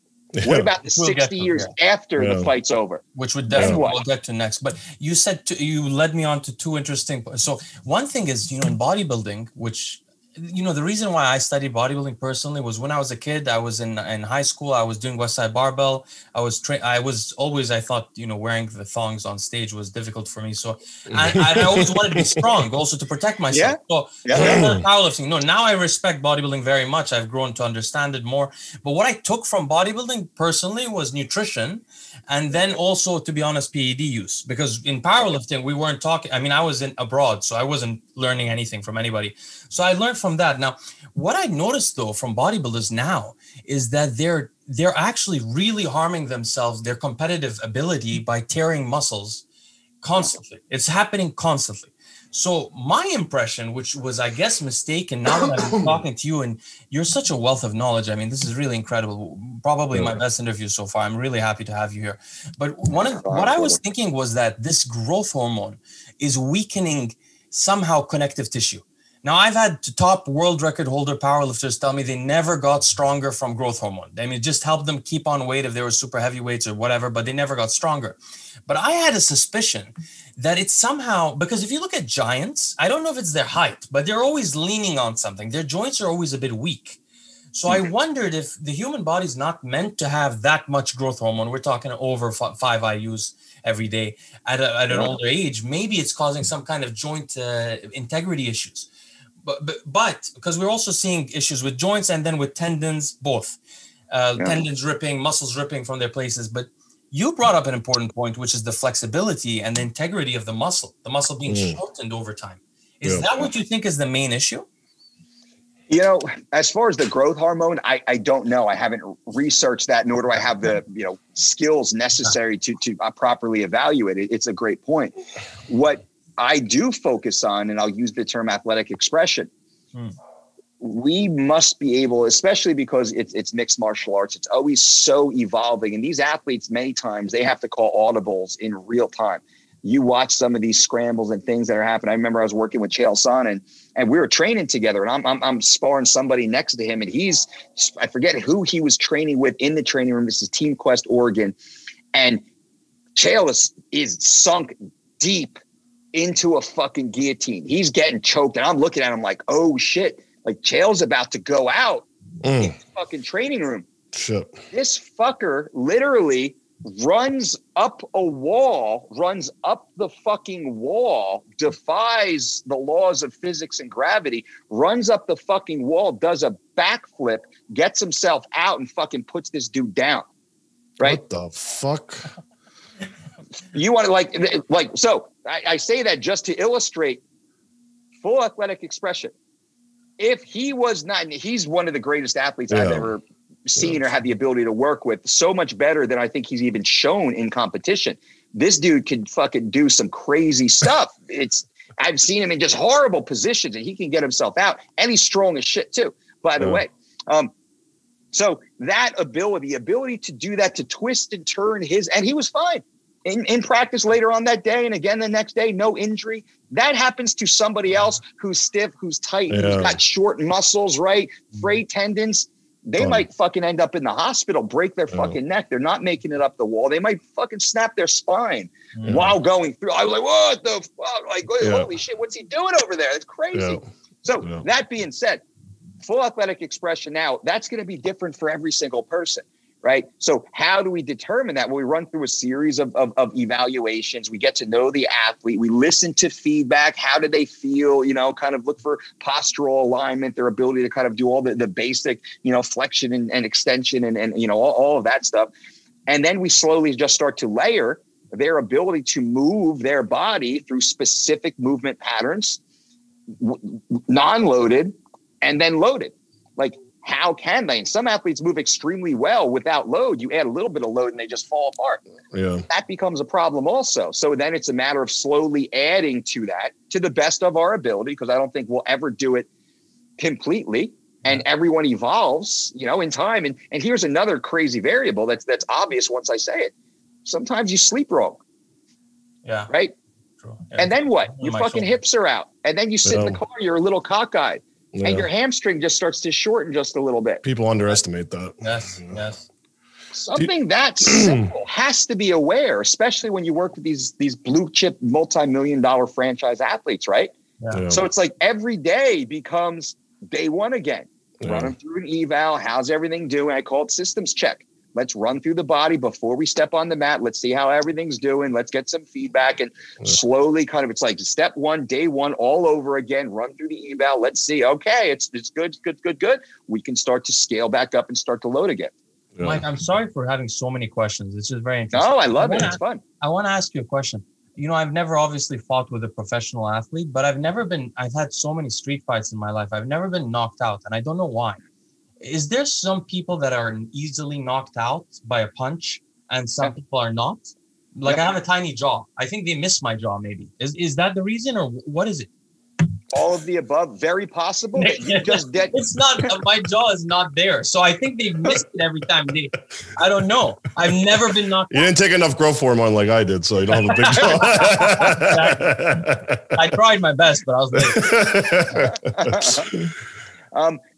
What about the 60 years after the fight's over? Which would definitely we'll get to next. But you said you led me on to two interesting points. So one thing is, in bodybuilding, which, the reason why I studied bodybuilding personally was when I was a kid, I was in high school, I was doing West Side Barbell. I thought, wearing the thongs on stage was difficult for me. So I always wanted to be strong also to protect myself. So powerlifting. No, now I respect bodybuilding very much. I've grown to understand it more. But what I took from bodybuilding personally was nutrition. And then also, to be honest, PED use, because in powerlifting, we weren't talking. I mean, I was abroad, so I wasn't learning anything from anybody. So I learned from that. Now, what I noticed though from bodybuilders now is that they're actually really harming themselves, their competitive ability, by tearing muscles constantly. It's happening constantly. So my impression, which was, I guess, mistaken, now that I'm talking to you and you're such a wealth of knowledge. I mean, this is really incredible. Probably my best interview so far. I'm really happy to have you here. But what I was thinking was that this growth hormone is weakening somehow connective tissue. Now, I've had top world record holder powerlifters tell me they never got stronger from growth hormone. I mean, it just helped them keep on weight if they were super heavyweights or whatever, but they never got stronger. But I had a suspicion that it's somehow, because if you look at giants, I don't know if it's their height, but they're always leaning on something. Their joints are always a bit weak. So I wondered if the human body is not meant to have that much growth hormone. We're talking over 5 IUs every day at an older age. Maybe it's causing some kind of joint integrity issues. But because we're also seeing issues with joints and then with tendons, both tendons ripping, muscles ripping from their places. But you brought up an important point, which is the flexibility and the integrity of the muscle being shortened over time. Is that what you think is the main issue? As far as the growth hormone, I don't know. I haven't researched that, nor do I have the skills necessary to properly evaluate it. It's a great point. What I do focus on, and I'll use the term athletic expression. We must be able, especially because it's mixed martial arts, it's always so evolving. And these athletes, many times, they have to call audibles in real time. You watch some of these scrambles and things that are happening. I remember I was working with Chael Sonnen, and we were training together, and I'm sparring somebody next to him, and I forget who he was training with in the training room. This is Team Quest, Oregon. And Chael is sunk deep into a fucking guillotine. He's getting choked, and I'm looking at him like, oh shit, like Chael's about to go out in the fucking training room. Shit. This fucker literally runs up a wall, runs up the fucking wall, defies the laws of physics and gravity, runs up the fucking wall, does a backflip, gets himself out, and fucking puts this dude down. Right? What the fuck? You want to so I say that just to illustrate full athletic expression. If he was not, he's one of the greatest athletes I've ever seen or had the ability to work with, so much better than I think he's even shown in competition. This dude can fucking do some crazy stuff. I've seen him in just horrible positions, and he can get himself out, and he's strong as shit too, by the way. So that ability to do that, to twist and turn and he was fine. In practice later on that day and again the next day, no injury. That happens to somebody else who's stiff, who's tight, who's got short muscles, right? Frayed tendons. They might fucking end up in the hospital, break their fucking neck. They're not making it up the wall. They might fucking snap their spine while going through. I was like, what the fuck? Like, holy shit, what's he doing over there? It's crazy. So that being said, full athletic expression now, that's going to be different for every single person. Right. So how do we determine that? Well, we run through a series of evaluations. We get to know the athlete. We listen to feedback. How do they feel? Kind of look for postural alignment, their ability to kind of do all the basic, flexion and extension and all of that stuff. And then we slowly just start to layer their ability to move their body through specific movement patterns, non-loaded and then loaded. Like, how can they? And some athletes move extremely well without load. You add a little bit of load and they just fall apart. Yeah. That becomes a problem also. So then it's a matter of slowly adding to that to the best of our ability, because I don't think we'll ever do it completely. And everyone evolves, you know, in time. And here's another crazy variable that's obvious once I say it. Sometimes you sleep wrong. Yeah. Right? True. Yeah. And then what? Your fucking hips are out. And then you sit in the car, you're a little cockeyed. Yeah. And your hamstring just starts to shorten just a little bit. People underestimate that. Yes. Something that simple has to be aware, especially when you work with these blue chip multi-million-dollar franchise athletes, right? Yeah. So it's like every day becomes day one again. Run them through an eval. How's everything doing? I call it systems check. Let's run through the body before we step on the mat. Let's see how everything's doing. Let's get some feedback and slowly kind of, it's like step one, day one, all over again, run through the eval. Let's see. Okay. It's good. We can start to scale back up and start to load again. Yeah. Mike, I'm sorry for having so many questions. This is very interesting. No, I love it. It's fun. I want to ask you a question. You know, I've never obviously fought with a professional athlete, but I've had so many street fights in my life. I've never been knocked out, and I don't know why. Is there some people that are easily knocked out by a punch and some people are not? Like I have a tiny jaw. I think they miss my jaw maybe. Is that the reason, or what is it? All of the above, very possible. That you just get. It's not, my jaw is not there. So I think they missed it every time. I don't know. I've never been knocked out. You didn't take enough growth hormone like I did, so you don't have a big jaw. I tried my best, but I was late.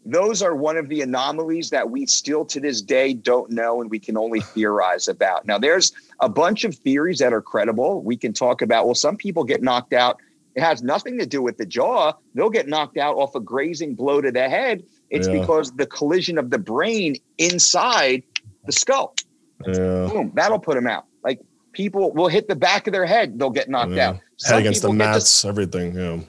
Those are one of the anomalies that we still to this day don't know, and we can only theorize about. Now, there's a bunch of theories that are credible. We can talk about, well, some people get knocked out. It has nothing to do with the jaw. They'll get knocked out off a grazing blow to the head. It's because the collision of the brain inside the skull. Boom, that'll put them out. Like, people will hit the back of their head, they'll get knocked out. Head against the mats, everything. Yeah.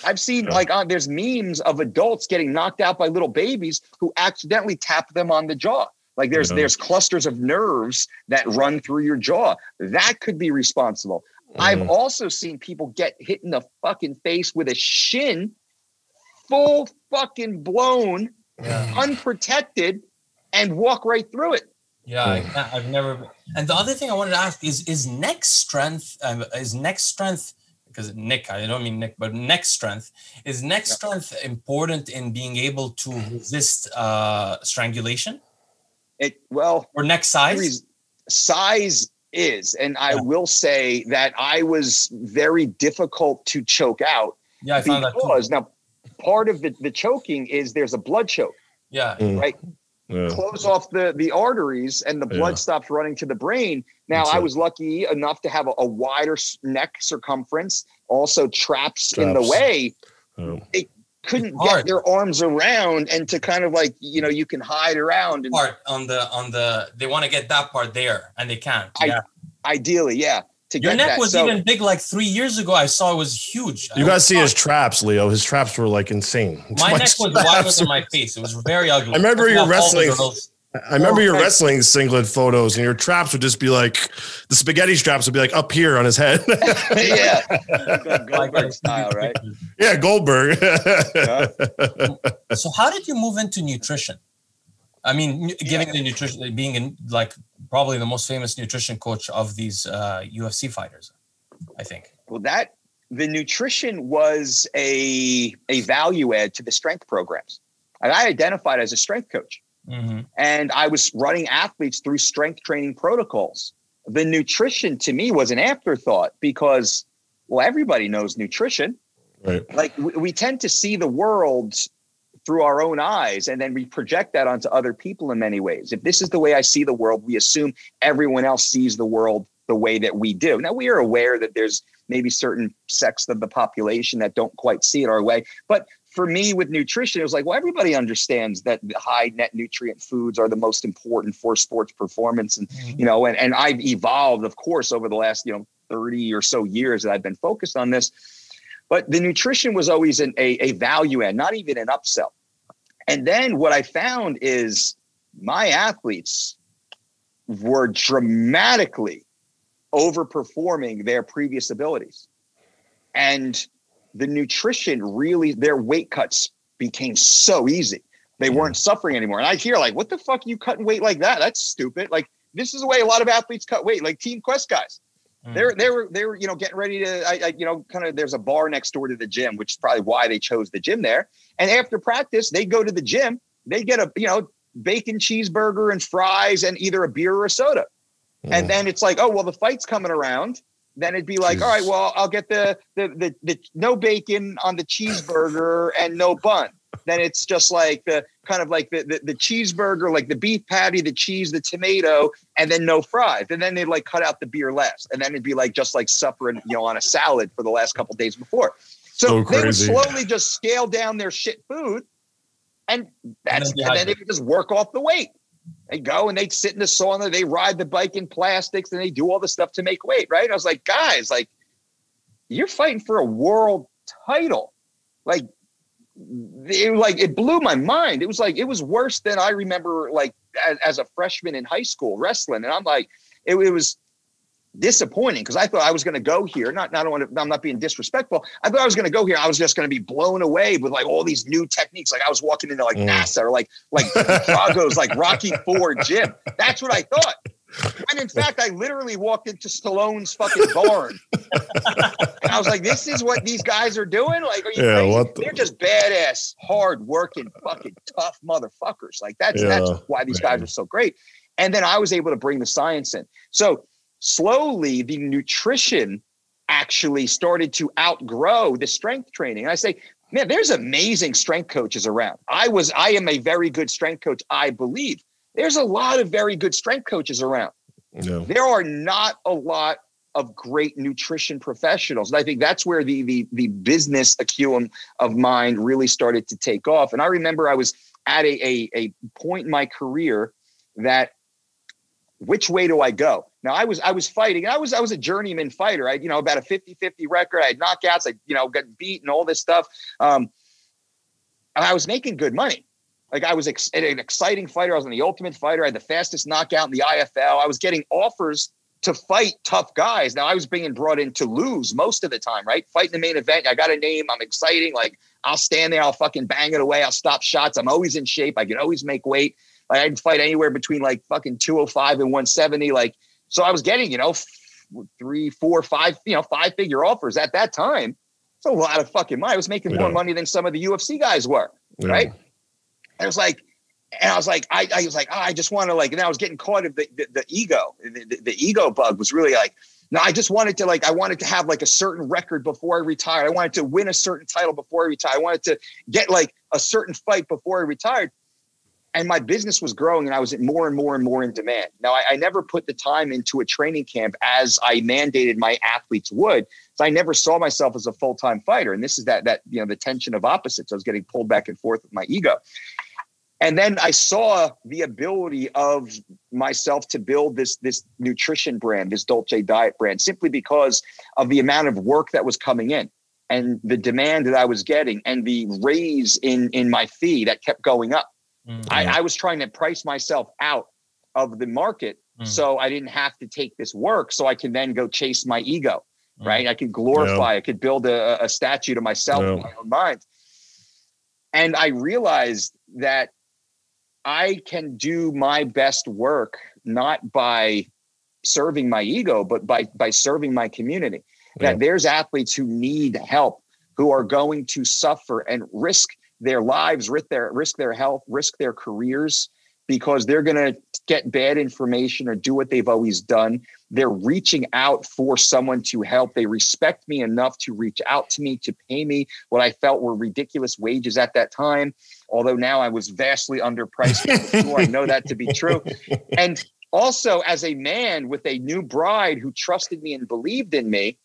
I've seen there's memes of adults getting knocked out by little babies who accidentally tap them on the jaw. Like there's clusters of nerves that run through your jaw. That could be responsible. I've also seen people get hit in the fucking face with a shin, full fucking blown, unprotected, and walk right through it. Yeah, I've never. And the other thing I wanted to ask is neck strength. Because Nick, I don't mean Nick, but neck strength. Is neck strength important in being able to resist strangulation? Or neck size? Size is. And I will say that I was very difficult to choke out. Yeah, I found that too. Now, part of the choking is there's a blood choke. Yeah. Right? Yeah. Close off the arteries and the blood stops running to the brain. Now, I was lucky enough to have a wider neck circumference, also traps in the way. They couldn't get their arms around and to kind of like, you can hide around. And part on the they want to get that part there and they can't. Ideally, yeah. Your neck was even big like 3 years ago. I saw it was huge. You guys see his traps, Leo. His traps were like insane. My neck was wider than my face. It was very ugly. I remember your wrestling. Wrestling singlet photos, and your traps would just be like the spaghetti straps would be like up here on his head. Goldberg style, right? Yeah, Goldberg. So, how did you move into nutrition? I mean, giving the nutrition, being probably the most famous nutrition coach of these UFC fighters, I think. Well, the nutrition was a value add to the strength programs. And I identified as a strength coach. And I was running athletes through strength training protocols. The nutrition to me was an afterthought because, well, everybody knows nutrition. Right. Like we tend to see the world through our own eyes, and then we project that onto other people in many ways. If this is the way I see the world, we assume everyone else sees the world the way that we do. Now, we are aware that there's maybe certain sects of the population that don't quite see it our way. But for me with nutrition, it was like, well, everybody understands that the high net nutrient foods are the most important for sports performance. And, and I've evolved, of course, over the last, 30 or so years that I've been focused on this. But the nutrition was always a value add, not even an upsell. And then what I found is my athletes were dramatically overperforming their previous abilities. And the nutrition really, their weight cuts became so easy. They weren't suffering anymore. And I hear like, what the fuck are you cutting weight like that? That's stupid. Like, this is the way a lot of athletes cut weight, like Team Quest guys. They were, you know, getting ready to, you know, kind of, there's a bar next door to the gym, which is probably why they chose the gym there. And after practice, they go to the gym, they get a, you know, bacon cheeseburger and fries and either a beer or a soda. And then it's like, oh, well, the fight's coming around. Then it'd be like, all right, well, I'll get the no bacon on the cheeseburger and no bun. Then it's just like the kind of like the cheeseburger, like the beef patty, the cheese, the tomato, and then no fries. And then they'd like cut out the beer last. And then it'd be like just like suffering, you know, on a salad for the last couple of days before. So they would slowly just scale down their shit food. And then they would just work off the weight. They go and they'd sit in the sauna, they ride the bike in plastics, and they do all the stuff to make weight, right? I was like, guys, like, you're fighting for a world title. Like, it blew my mind. It was like, it was worse than I remember, like, as a freshman in high school wrestling. And I'm like, it was disappointing because I thought I was going to go here. I'm not being disrespectful. I thought I was going to go here. I was just going to be blown away with like all these new techniques. Like I was walking into like NASA or like Drago's like Rocky IV gym. That's what I thought. And in fact, I literally walked into Stallone's fucking barn. And I was like, this is what these guys are doing? Like, are you crazy? They're just badass, hard working, fucking tough motherfuckers. Like that's why these guys are so great. And then I was able to bring the science in. So slowly, the nutrition actually started to outgrow the strength training. And I say, man, there's amazing strength coaches around. I am a very good strength coach, I believe. There's a lot of very good strength coaches around. No. There are not a lot of great nutrition professionals. And I think that's where the business acumen of mine really started to take off. And I remember I was at a point in my career that, which way do I go? Now I was fighting, and I was a journeyman fighter. I, about a 50-50 record. I had knockouts. I, got beat and all this stuff. And I was making good money. Like I was an exciting fighter. I was the Ultimate Fighter. I had the fastest knockout in the IFL. I was getting offers to fight tough guys. Now I was being brought in to lose most of the time, right? Fighting the main event. I got a name. I'm exciting. Like I'll stand there. I'll fucking bang it away. I'll stop shots. I'm always in shape. I can always make weight. Like I'd fight anywhere between like fucking 205 and 170. Like, so I was getting, 3, 4, 5, 5-figure offers at that time. It's a lot of fucking money. I was making more money than some of the UFC guys were. Yeah. Right. And I was like, I just want to like, and I was getting caught in the ego. The ego bug was really like, no, I just wanted to I wanted to have like a certain record before I retired. I wanted to win a certain title before I retired. I wanted to get like a certain fight before I retired. And my business was growing and I was more and more and more in demand. Now, I never put the time into a training camp as I mandated my athletes would. So I never saw myself as a full-time fighter. And this is that the tension of opposites. I was getting pulled back and forth with my ego. And then I saw the ability of myself to build this nutrition brand, this Dolce diet brand, simply because of the amount of work that was coming in and the demand that I was getting and the raise in my fee that kept going up. Mm-hmm. I was trying to price myself out of the market so I didn't have to take this work so I can then go chase my ego, right? I could glorify, I could build a statue to myself in my own mind. And I realized that I can do my best work, not by serving my ego, but by serving my community. That there's athletes who need help, who are going to suffer and risk their lives, risk their health, risk their careers, because they're going to get bad information or do what they've always done. They're reaching out for someone to help. They respect me enough to reach out to me, to pay me what I felt were ridiculous wages at that time. Although now I was vastly underpriced. I know that to be true. And also as a man with a new bride who trusted me and believed in me,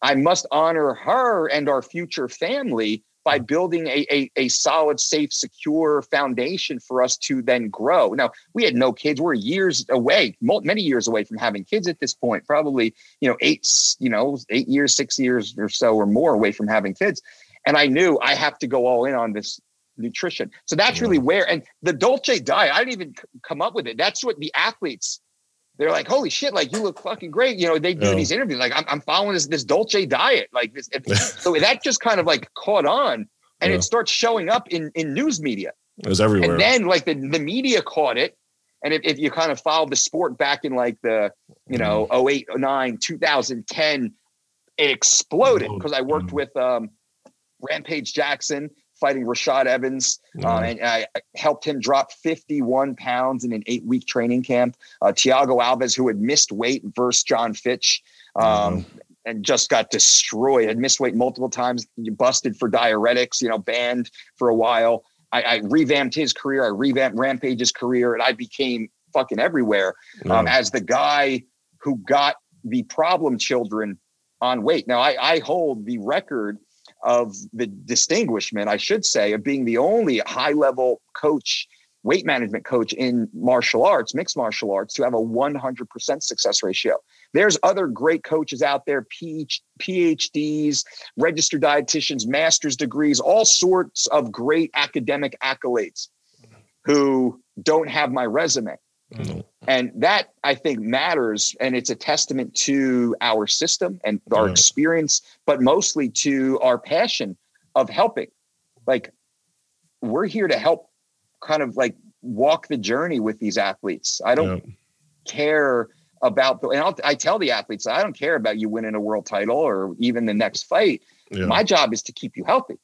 I must honor her and our future family by building a solid, safe, secure foundation for us to then grow. Now, we had no kids. We're years away, many years away from having kids at this point, probably, 8 years, 6 years or so or more away from having kids. And I knew I have to go all in on this nutrition. So that's really where, and the Dolce diet, I didn't even come up with it. That's what the athletes they're like, holy shit, like you look fucking great. You know, they do these interviews. Like I'm following this Dolce diet. Like this. So that just kind of like caught on, and it starts showing up in news media. It was everywhere. And then like the media caught it. And if you kind of followed the sport back in like the, 08, 09, 2010, it exploded because I worked with Rampage Jackson fighting Rashad Evans. And I helped him drop 51 pounds in an 8-week training camp. Thiago Alves, who had missed weight versus John Fitch and just got destroyed, had missed weight multiple times, busted for diuretics, banned for a while. I revamped his career. I revamped Rampage's career, and I became fucking everywhere as the guy who got the problem children on weight. Now, I hold the record of the distinguishment, I should say, of being the only high-level coach, weight management coach in martial arts, mixed martial arts, to have a 100% success ratio. There's other great coaches out there, PhDs, registered dietitians, master's degrees, all sorts of great academic accolades who don't have my resume. And that, I think, matters. And it's a testament to our system and our experience, but mostly to our passion of helping. Like, we're here to help kind of like walk the journey with these athletes. I don't care about I tell the athletes, I don't care about you winning a world title or even the next fight. My job is to keep you healthy.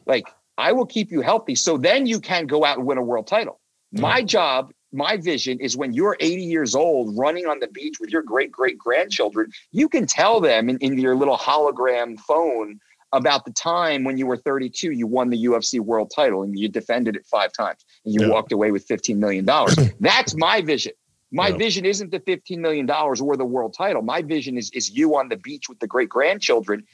Like, I will keep you healthy. So then you can go out and win a world title. My job, my vision is when you're 80 years old running on the beach with your great-great-grandchildren, you can tell them in your little hologram phone about the time when you were 32, you won the UFC world title and you defended it 5 times and you walked away with $15 million. That's my vision. My vision isn't the $15 million or the world title. My vision is you on the beach with the great-grandchildren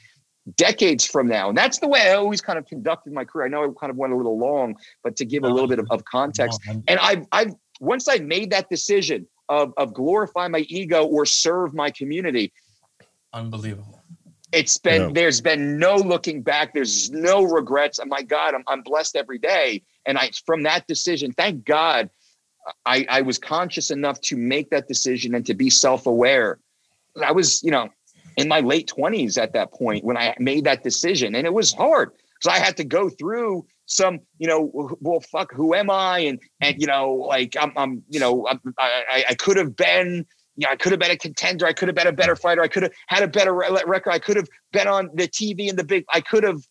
decades from now. And that's the way I always kind of conducted my career. I know I kind of went a little long, but to give a little bit of context. And I've once I made that decision of glorify my ego or serve my community. Unbelievable. It's been, there's been no looking back. There's no regrets. And my God, I'm blessed every day. And from that decision, thank God, I was conscious enough to make that decision and to be self-aware. I was, in my late 20s at that point when I made that decision, and it was hard because I had to go through some, well, fuck, who am I? And like I could have been, I could have been a contender. I could have been a better fighter. I could have had a better record. I could have been on the TV and I could have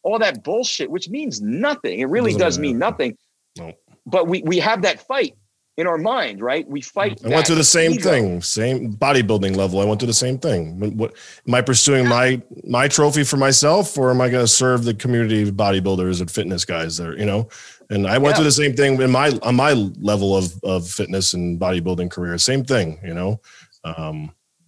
all that bullshit, which means nothing. It really does mean nothing. No. But we have that fight in our mind, right? We fight. I went through the same thing, same bodybuilding level. I went through the same thing. What am I pursuing my trophy for myself, or am I going to serve the community of bodybuilders and fitness guys there, And I went through the same thing on my level of fitness and bodybuilding career. Same thing,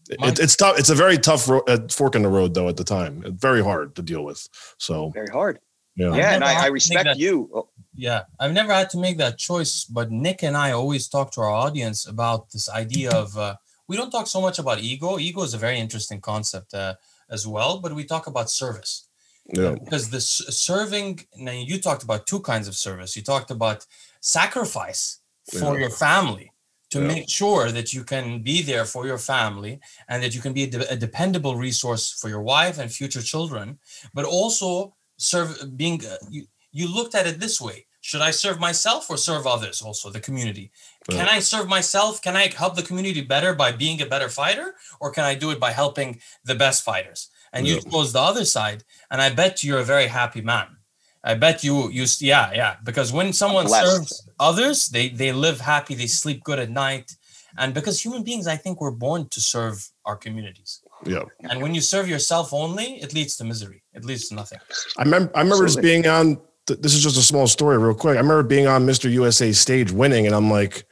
It's tough. It's a very tough fork in the road, though. At the time, it's very hard to deal with. So very hard. Yeah. And I respect you. Yeah, I've never had to make that choice, but Nick and I always talk to our audience about this idea of we don't talk so much about ego. Ego is a very interesting concept as well, but we talk about service. Yeah. Because the serving, now you talked about 2 kinds of service. You talked about sacrifice for your family to make sure that you can be there for your family and that you can be a dependable resource for your wife and future children, but also being you looked at it this way: should I serve myself or serve others, also the community? Can I serve myself? Can I help the community better by being a better fighter, or can I do it by helping the best fighters? And you chose the other side, and I bet you're a very happy man. I bet you because when someone serves others, they live happy, they sleep good at night, and because human beings, I think, we're born to serve our communities. Yeah. And when you serve yourself only, it leads to misery. It leads to nothing. I remember just being on. This is just a small story real quick. I remember being on Mr. USA stage winning, and I'm like,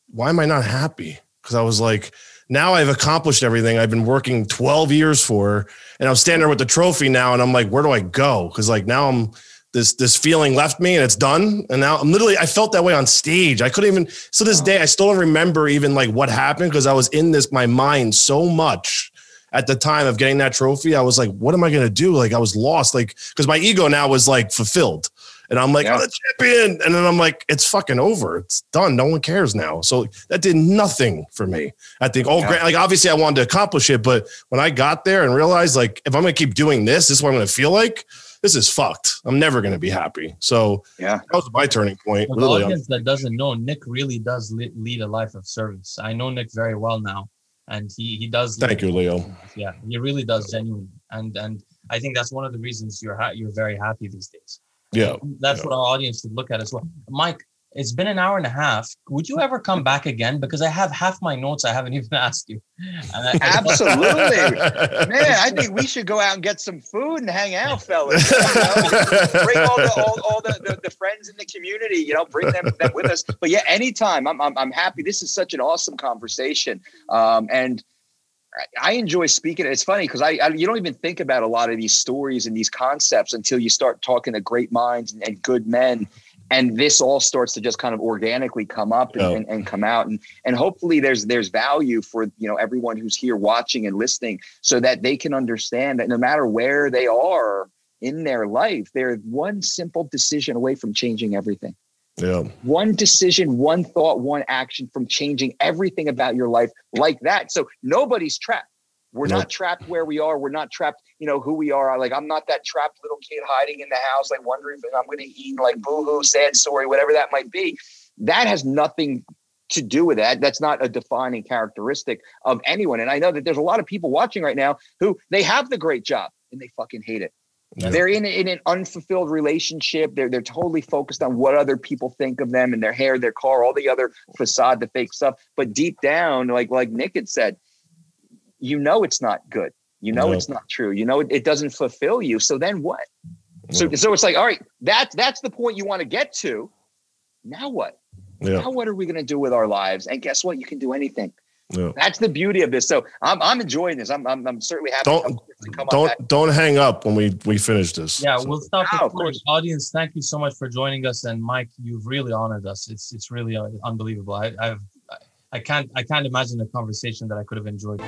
why am I not happy? Because I was like, now I've accomplished everything I've been working 12 years for, and I'm standing there with the trophy now, and I'm like, where do I go? Because like now I'm this feeling left me and it's done. And now I'm literally, I felt that way on stage. I couldn't even, so this day, I still don't remember even like what happened because I was in my mind so much at the time of getting that trophy. I was like, what am I going to do? Like I was lost, like, because my ego now was like fulfilled. And I'm like, I'm the champion. And then I'm like, it's fucking over. It's done. No one cares now. So that did nothing for me. I think, like, obviously I wanted to accomplish it, but when I got there and realized, like, if I'm going to keep doing this is what I'm going to feel like. This is fucked. I'm never going to be happy. So that was my turning point. For the audience that doesn't know, Nick really does lead a life of service. I know Nick very well now, and he does. Thank you, Leo. Yeah, he really does, genuinely. And I think that's one of the reasons you're very happy these days. Yeah, that's what our audience should look at as well. Mike, it's been an hour and a half. Would you ever come back again? Because I have half my notes I haven't even asked you. Absolutely. Man, I think we should go out and get some food and hang out, fellas. Bring all the friends in the community, bring them with us. But yeah, anytime. I'm happy. This is such an awesome conversation. And I enjoy speaking. It's funny because you don't even think about a lot of these stories and these concepts until you start talking to great minds and good men. And this all starts to just kind of organically come up and come out. And hopefully there's value for, everyone who's here watching and listening so that they can understand that no matter where they are in their life, they're one simple decision away from changing everything. Yeah. One decision, one thought, one action from changing everything about your life like that. So nobody's trapped. We're not trapped where we are. We're not trapped, who we are. Like, I'm not that trapped little kid hiding in the house, like wondering if I'm going to eat, like boo-hoo, sad story, whatever that might be. That has nothing to do with that. That's not a defining characteristic of anyone. And I know that there's a lot of people watching right now who they have the great job and they fucking hate it. Yeah. They're in an unfulfilled relationship. They're totally focused on what other people think of them and their hair, their car, all the other facade, the fake stuff. But deep down, like Nick had said, it's not good. It's not true. It doesn't fulfill you. So then what? So it's like, all right, that's the point you want to get to. Now what? Yeah. Now what are we going to do with our lives? And guess what? You can do anything. Yeah. That's the beauty of this. So I'm enjoying this. I'm certainly happy. Don't hang up when we finish this. Yeah, we'll stop. Of course. Audience, thank you so much for joining us. And Mike, you've really honored us. It's really unbelievable. I can't imagine a conversation that I could have enjoyed.